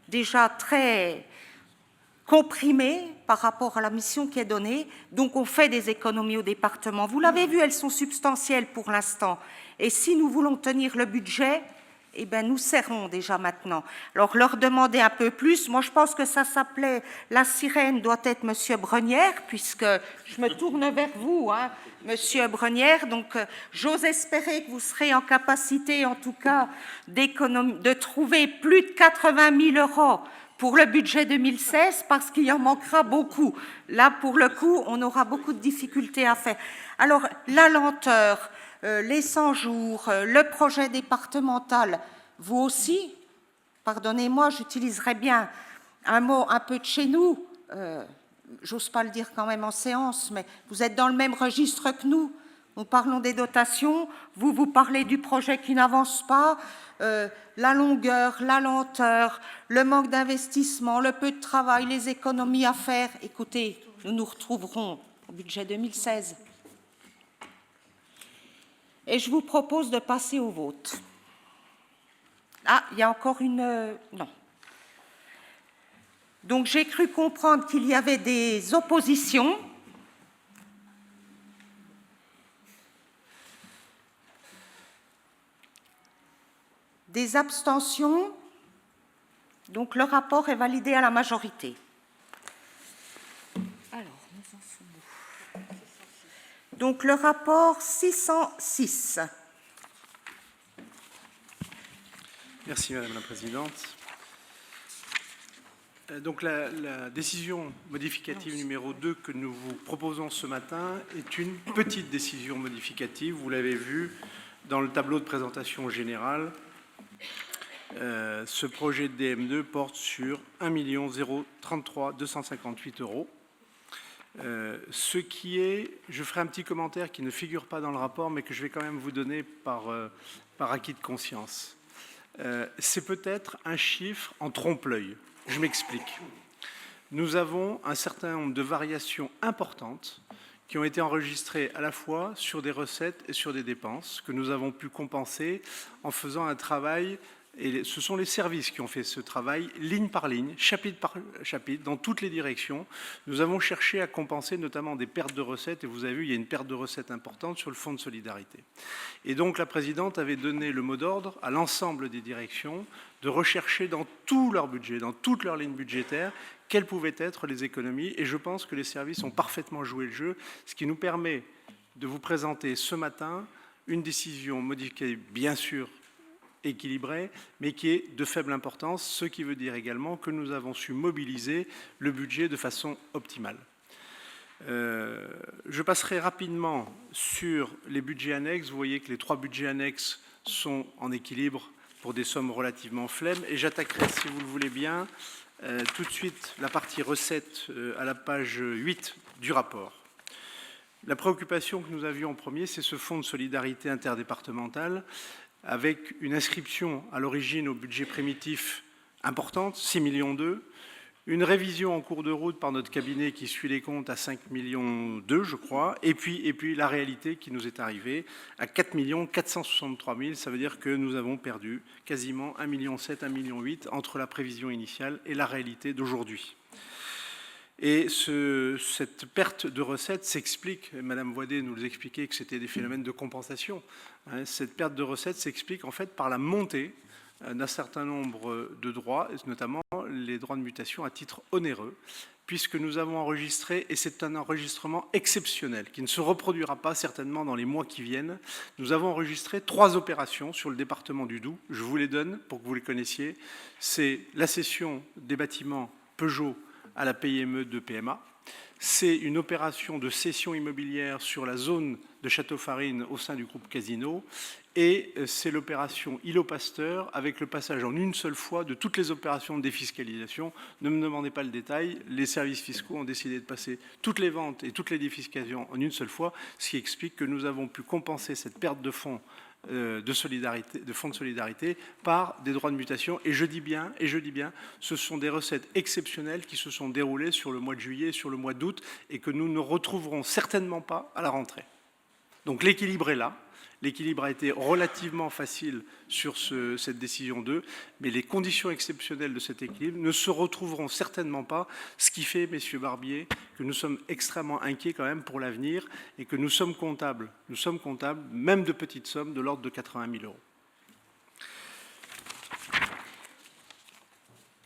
B: déjà très comprimés par rapport à la mission qui est donnée. Donc on fait des économies au département. Vous l'avez vu, elles sont substantielles pour l'instant. Et si nous voulons tenir le budget, eh bien, nous serrons déjà maintenant. Alors, leur demander un peu plus, moi je pense que ça s'appelait, la sirène doit être Monsieur Brenière, puisque je me tourne vers vous, hein, Monsieur Brenière, donc j'ose espérer que vous serez en capacité, en tout cas, de trouver plus de 80 000 € pour le budget 2016, parce qu'il en manquera beaucoup. Là, pour le coup, on aura beaucoup de difficultés à faire. Alors, la lenteur, les 100 jours, le projet départemental, vous aussi, pardonnez-moi, j'utiliserai bien un mot un peu de chez nous, j'ose pas le dire quand même en séance, mais vous êtes dans le même registre que nous. Nous parlons des dotations, vous parlez du projet qui n'avance pas, la longueur, la lenteur, le manque d'investissement, le peu de travail, les économies à faire. Écoutez, nous nous retrouverons au budget 2016. Et je vous propose de passer au vote. Ah, il y a encore une... non. Donc j'ai cru comprendre qu'il y avait des oppositions. Des abstentions. Donc le rapport est validé à la majorité. Alors, nous en sommes où ? Donc le rapport 606.
E: Merci Madame la Présidente. Donc la décision modificative numéro 2 que nous vous proposons ce matin est une petite décision modificative. Vous l'avez vu dans le tableau de présentation générale. Ce projet de DM2 porte sur 1 033 258 €. Ce qui est, je ferai un petit commentaire qui ne figure pas dans le rapport, mais que je vais quand même vous donner par acquis de conscience. C'est peut-être un chiffre en trompe-l'œil. Je m'explique. Nous avons un certain nombre de variations importantes qui ont été enregistrées à la fois sur des recettes et sur des dépenses que nous avons pu compenser en faisant un travail Et ce sont les services qui ont fait ce travail, ligne par ligne, chapitre par chapitre, dans toutes les directions. Nous avons cherché à compenser notamment des pertes de recettes, et vous avez vu, il y a une perte de recettes importante sur le fonds de solidarité. Et donc la présidente avait donné le mot d'ordre à l'ensemble des directions de rechercher dans tout leur budget, dans toutes leurs lignes budgétaires, quelles pouvaient être les économies. Et je pense que les services ont parfaitement joué le jeu, ce qui nous permet de vous présenter ce matin une décision modifiée, bien sûr, équilibré, mais qui est de faible importance, ce qui veut dire également que nous avons su mobiliser le budget de façon optimale. Je passerai rapidement sur les budgets annexes. Vous voyez que les 3 budgets annexes sont en équilibre pour des sommes relativement faibles, et j'attaquerai, si vous le voulez bien, tout de suite la partie recettes à la page 8 du rapport. La préoccupation que nous avions en premier, c'est ce fonds de solidarité interdépartemental, avec une inscription à l'origine au budget primitif importante, 6,2 millions, une révision en cours de route par notre cabinet qui suit les comptes à 5,2 millions, je crois, et puis la réalité qui nous est arrivée à 4 463 000, ça veut dire que nous avons perdu quasiment 1,7 million, 1,8 million entre la prévision initiale et la réalité d'aujourd'hui. Et cette perte de recettes s'explique, Madame Voidet nous expliquait que c'était des phénomènes de compensation. Cette perte de recettes s'explique en fait par la montée d'un certain nombre de droits, notamment les droits de mutation à titre onéreux, puisque nous avons enregistré, et c'est un enregistrement exceptionnel, qui ne se reproduira pas certainement dans les mois qui viennent, nous avons enregistré 3 opérations sur le département du Doubs. Je vous les donne pour que vous les connaissiez. C'est la cession des bâtiments Peugeot à la PME de PMA. C'est une opération de cession immobilière sur la zone de Château-Farine au sein du groupe Casino. Et c'est l'opération Îlot Pasteur avec le passage en une seule fois de toutes les opérations de défiscalisation. Ne me demandez pas le détail, les services fiscaux ont décidé de passer toutes les ventes et toutes les défiscalisations en une seule fois, ce qui explique que nous avons pu compenser cette perte de fonds de fonds de solidarité par des droits de mutation. Et je dis bien, ce sont des recettes exceptionnelles qui se sont déroulées sur le mois de juillet et sur le mois d'août et que nous ne retrouverons certainement pas à la rentrée. Donc l'équilibre est là. L'équilibre a été relativement facile sur cette décision 2, mais les conditions exceptionnelles de cet équilibre ne se retrouveront certainement pas, ce qui fait, messieurs Barbier, que nous sommes extrêmement inquiets quand même pour l'avenir et que nous sommes comptables, même de petites sommes, de l'ordre de 80 000 euros.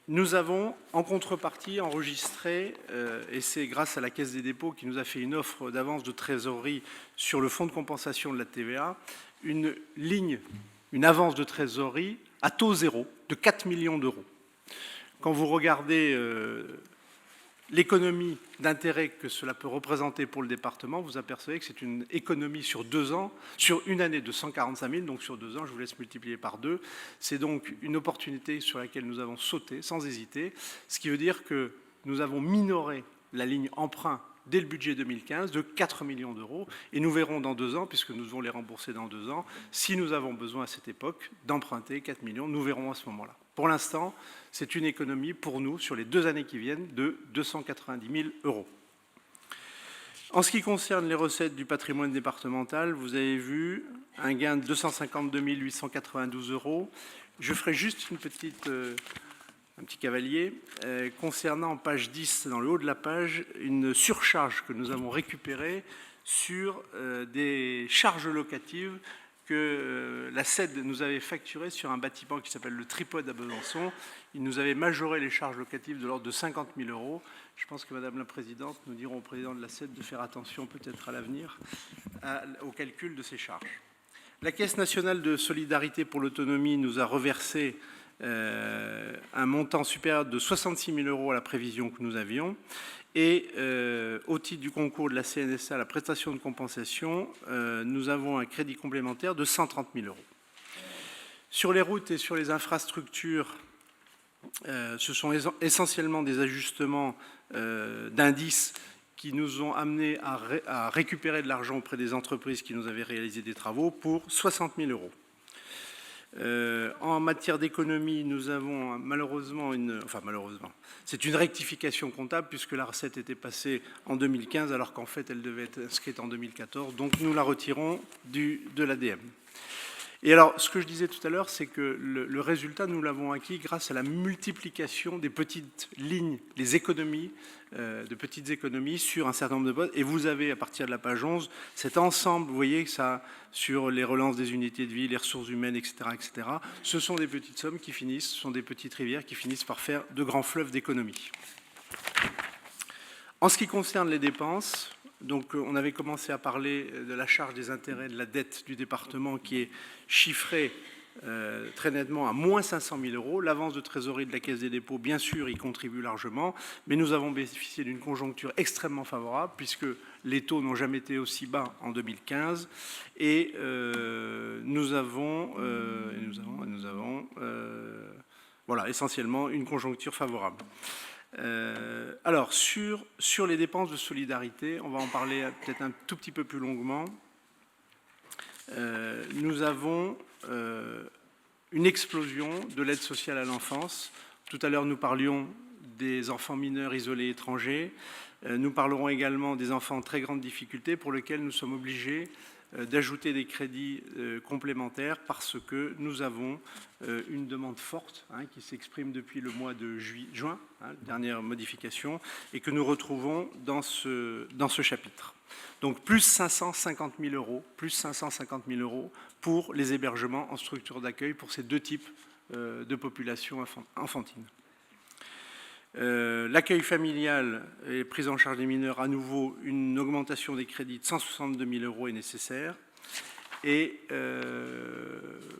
E: Nous avons, en contrepartie, enregistré, et c'est grâce à la Caisse des dépôts qui nous a fait une offre d'avance de trésorerie sur le fonds de compensation de la TVA, une ligne, une avance de trésorerie à taux zéro de 4 millions d'euros. Quand vous regardez l'économie d'intérêt que cela peut représenter pour le département, vous apercevez que c'est une économie sur 2 ans, sur une année de 145 000, donc sur 2 ans, je vous laisse multiplier par 2. C'est donc une opportunité sur laquelle nous avons sauté sans hésiter, ce qui veut dire que nous avons minoré la ligne emprunt dès le budget 2015 de 4 millions d'euros, et nous verrons dans 2 ans, puisque nous devons les rembourser dans 2 ans, si nous avons besoin à cette époque d'emprunter 4 millions, nous verrons à ce moment-là. Pour l'instant, c'est une économie pour nous, sur les 2 années qui viennent, de 290 000 euros. En ce qui concerne les recettes du patrimoine départemental, vous avez vu un gain de 252 892 euros. Je ferai juste un petit cavalier. Concernant page 10, dans le haut de la page, une surcharge que nous avons récupérée sur des charges locatives que la SED nous avait facturé sur un bâtiment qui s'appelle le Tripode à Besançon. Il nous avait majoré les charges locatives de l'ordre de 50 000 euros. Je pense que Madame la Présidente, nous dirons au Président de la SED de faire attention peut-être à l'avenir au calcul de ces charges. La Caisse nationale de solidarité pour l'autonomie nous a reversé un montant supérieur de 66 000 euros à la prévision que nous avions. Et au titre du concours de la CNSA, la prestation de compensation, nous avons un crédit complémentaire de 130 000 euros. Sur les routes et sur les infrastructures, ce sont essentiellement des ajustements d'indices qui nous ont amenés à récupérer de l'argent auprès des entreprises qui nous avaient réalisé des travaux pour 60 000 euros. En matière d'économie, nous avons malheureusement c'est une rectification comptable puisque la recette était passée en 2015 alors qu'en fait elle devait être inscrite en 2014, donc nous la retirons de l'ADM. Et alors, ce que je disais tout à l'heure, c'est que le résultat, nous l'avons acquis grâce à la multiplication des petites lignes, les économies, de petites économies sur un certain nombre de postes. Et vous avez, à partir de la page 11, cet ensemble, vous voyez que ça, sur les relances des unités de vie, les ressources humaines, etc., etc., ce sont des petites sommes qui finissent, ce sont des petites rivières qui finissent par faire de grands fleuves d'économies. En ce qui concerne les dépenses, donc on avait commencé à parler de la charge des intérêts de la dette du département qui est chiffrée très nettement à moins 500 000 euros. L'avance de trésorerie de la Caisse des dépôts, bien sûr, y contribue largement, mais nous avons bénéficié d'une conjoncture extrêmement favorable puisque les taux n'ont jamais été aussi bas en 2015 et nous avons voilà, essentiellement une conjoncture favorable. Alors, sur les dépenses de solidarité, on va en parler peut-être un tout petit peu plus longuement. Nous avons une explosion de l'aide sociale à l'enfance. Tout à l'heure, nous parlions des enfants mineurs isolés étrangers. Nous parlerons également des enfants en très grande difficulté pour lesquels nous sommes obligés d'ajouter des crédits complémentaires parce que nous avons une demande forte qui s'exprime depuis le mois de juin, dernière modification, et que nous retrouvons dans ce chapitre. Donc plus 550 000 euros pour les hébergements en structure d'accueil pour ces deux types de population enfantine. L'accueil familial et prise en charge des mineurs, à nouveau, une augmentation des crédits de 162 000 euros est nécessaire. Et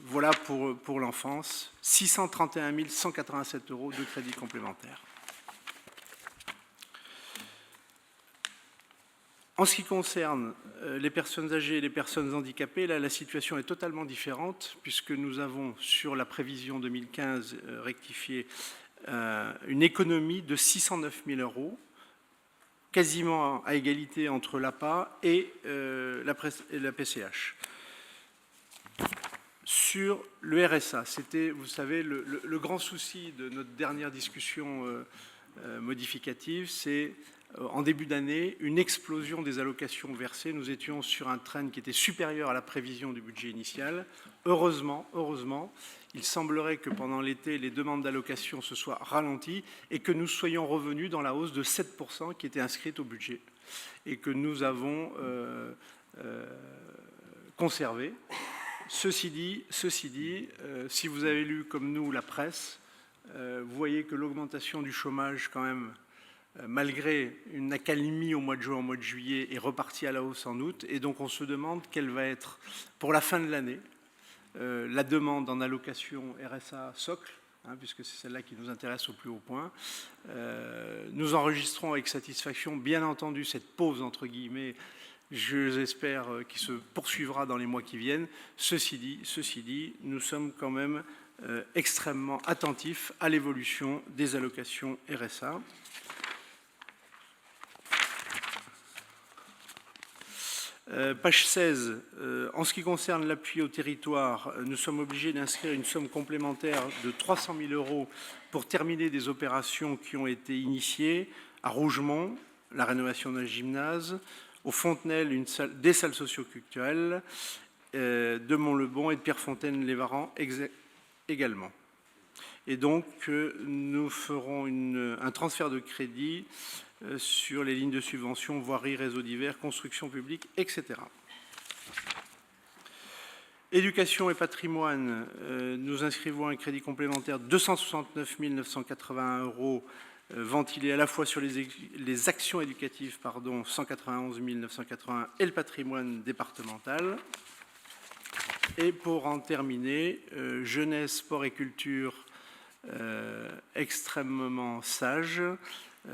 E: voilà pour l'enfance, 631 187 euros de crédits complémentaires. En ce qui concerne les personnes âgées et les personnes handicapées, là, la situation est totalement différente puisque nous avons, sur la prévision 2015 rectifiée, une économie de 609 000 euros, quasiment à égalité entre l'APA et la PCH. Sur le RSA, c'était, vous savez, le grand souci de notre dernière discussion modificative, c'est en début d'année une explosion des allocations versées. Nous étions sur un trend qui était supérieur à la prévision du budget initial. Heureusement, il semblerait que pendant l'été, les demandes d'allocation se soient ralenties et que nous soyons revenus dans la hausse de 7% qui était inscrite au budget et que nous avons conservé. Ceci dit, si vous avez lu comme nous la presse, vous voyez que l'augmentation du chômage, quand même, malgré une accalmie au mois de juin, au mois de juillet, est repartie à la hausse en août. Et donc on se demande quelle va être, pour la fin de l'année, la demande en allocation RSA socle, puisque c'est celle-là qui nous intéresse au plus haut point. Nous enregistrons avec satisfaction, bien entendu, cette pause, entre guillemets, j'espère, qui se poursuivra dans les mois qui viennent. Ceci dit, nous sommes quand même extrêmement attentifs à l'évolution des allocations RSA. Page 16, en ce qui concerne l'appui au territoire, nous sommes obligés d'inscrire une somme complémentaire de 300 000 euros pour terminer des opérations qui ont été initiées à Rougemont, la rénovation d'un gymnase, au Fontenelle, des salles socioculturelles, de Mont-le-Bon et de Pierrefontaine-les-Varans également. Et donc, nous ferons un transfert de crédit sur les lignes de subvention, voirie, réseaux divers, construction publique, etc. Éducation et patrimoine, nous inscrivons un crédit complémentaire de 269 981 euros ventilé à la fois sur les actions éducatives, 191 981, et le patrimoine départemental. Et pour en terminer, jeunesse, sport et culture, extrêmement sage,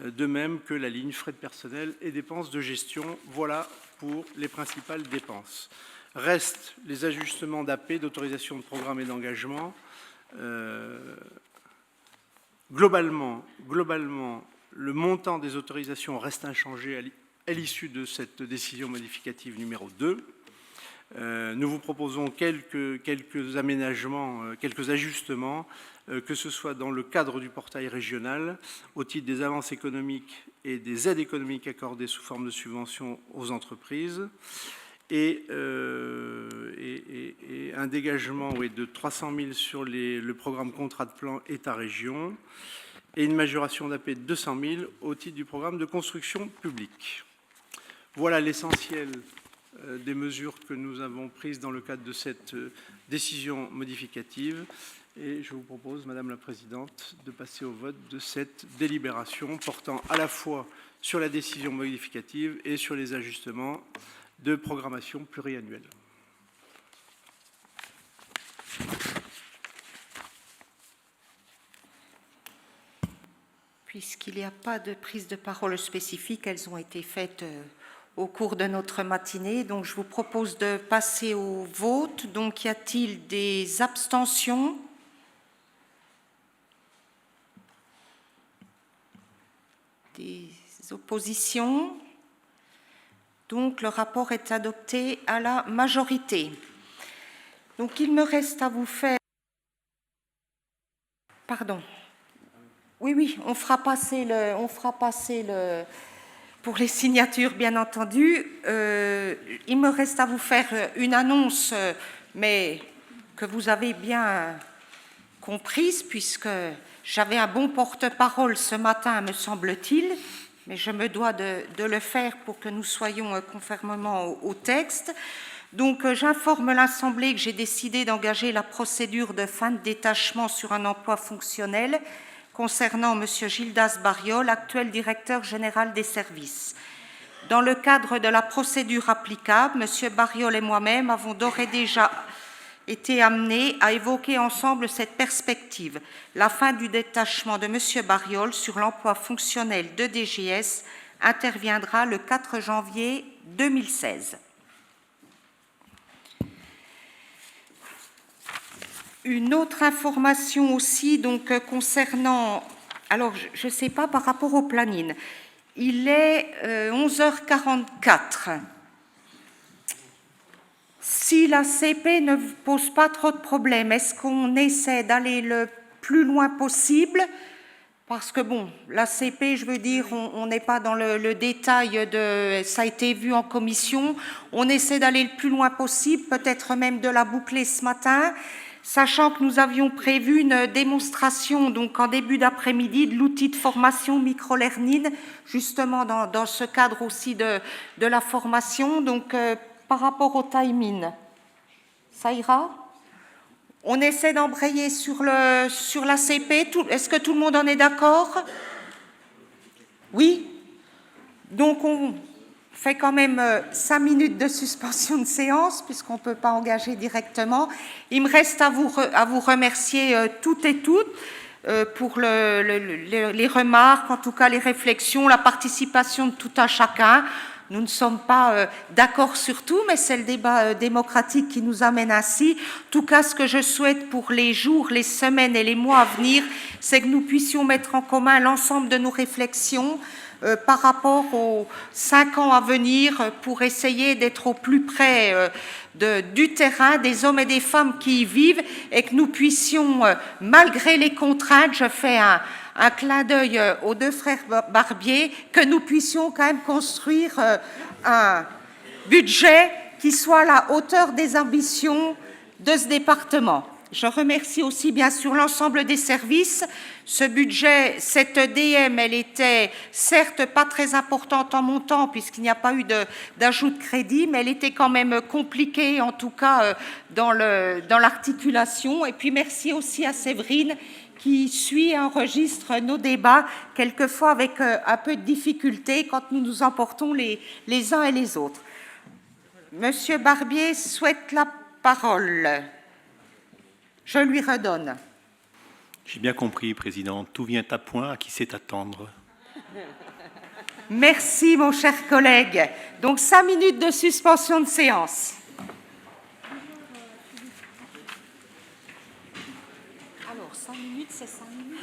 E: de même que la ligne frais de personnel et dépenses de gestion. Voilà pour les principales dépenses. Restent les ajustements d'AP, d'autorisation de programme et d'engagement. Globalement, le montant des autorisations reste inchangé à l'issue de cette décision modificative numéro 2. Nous vous proposons quelques aménagements, quelques ajustements, que ce soit dans le cadre du portail régional, au titre des avances économiques et des aides économiques accordées sous forme de subventions aux entreprises, et un dégagement de 300 000 sur le programme contrat de plan État-région et une majoration d'AP de 200 000 au titre du programme de construction publique. Voilà l'essentiel des mesures que nous avons prises dans le cadre de cette décision modificative. Et je vous propose, Madame la Présidente, de passer au vote de cette délibération portant à la fois sur la décision modificative et sur les ajustements de programmation pluriannuelle.
B: Puisqu'il n'y a pas de prise de parole spécifique, elles ont été faites au cours de notre matinée. Donc, je vous propose de passer au vote. Donc, y a-t-il des abstentions? Des oppositions? Donc, le rapport est adopté à la majorité. Donc, il me reste à vous faire... Pardon. Oui, on fera passer le... Pour les signatures, bien entendu. Il me reste à vous faire une annonce, mais que vous avez bien comprise, puisque j'avais un bon porte-parole ce matin, me semble-t-il, mais je me dois de le faire pour que nous soyons conformément au texte. Donc, j'informe l'Assemblée que j'ai décidé d'engager la procédure de fin de détachement sur un emploi fonctionnel concernant M. Gildas Bariol, actuel directeur général des services. Dans le cadre de la procédure applicable, M. Bariol et moi-même avons d'ores et déjà été amenés à évoquer ensemble cette perspective, la fin du détachement de M. Bariol sur l'emploi fonctionnel de DGS interviendra le 4 janvier 2016. Une autre information aussi donc, concernant, alors je ne sais pas par rapport au planning, il est 11h44. Si la CP ne pose pas trop de problèmes, est-ce qu'on essaie d'aller le plus loin possible? Parce que bon, la CP, je veux dire, on n'est pas dans le détail de... Ça a été vu en commission. On essaie d'aller le plus loin possible, peut-être même de la boucler ce matin, sachant que nous avions prévu une démonstration donc en début d'après-midi de l'outil de formation micro-learning, justement dans ce cadre aussi de la formation. Donc, par rapport au timing, ça ira? On essaie d'embrayer sur la CP. Est-ce que tout le monde en est d'accord? Oui? Donc, on fait quand même 5 minutes de suspension de séance, puisqu'on ne peut pas engager directement. Il me reste à vous remercier toutes et toutes pour les remarques, en tout cas les réflexions, la participation de tout un chacun. Nous ne sommes pas d'accord sur tout, mais c'est le débat démocratique qui nous amène ainsi. En tout cas, ce que je souhaite pour les jours, les semaines et les mois à venir, c'est que nous puissions mettre en commun l'ensemble de nos réflexions par rapport aux 5 ans à venir pour essayer d'être au plus près du terrain, des hommes et des femmes qui y vivent, et que nous puissions, malgré les contraintes, je fais un clin d'œil aux deux frères Barbier, que nous puissions quand même construire un budget qui soit à la hauteur des ambitions de ce département. Je remercie aussi bien sûr l'ensemble des services. Ce budget, cette DM, elle était certes pas très importante en montant puisqu'il n'y a pas eu d'ajout de crédit, mais elle était quand même compliquée, en tout cas dans l'articulation. Et puis merci aussi à Séverine qui suit et enregistre nos débats, quelquefois avec un peu de difficulté quand nous nous emportons les uns et les autres. Monsieur Barbier souhaite la parole. Je lui redonne.
K: J'ai bien compris, Présidente. Tout vient à point, à qui sait attendre.
B: Merci, mon cher collègue. Donc, 5 minutes de suspension de séance. Alors, 5 minutes, c'est 5 minutes.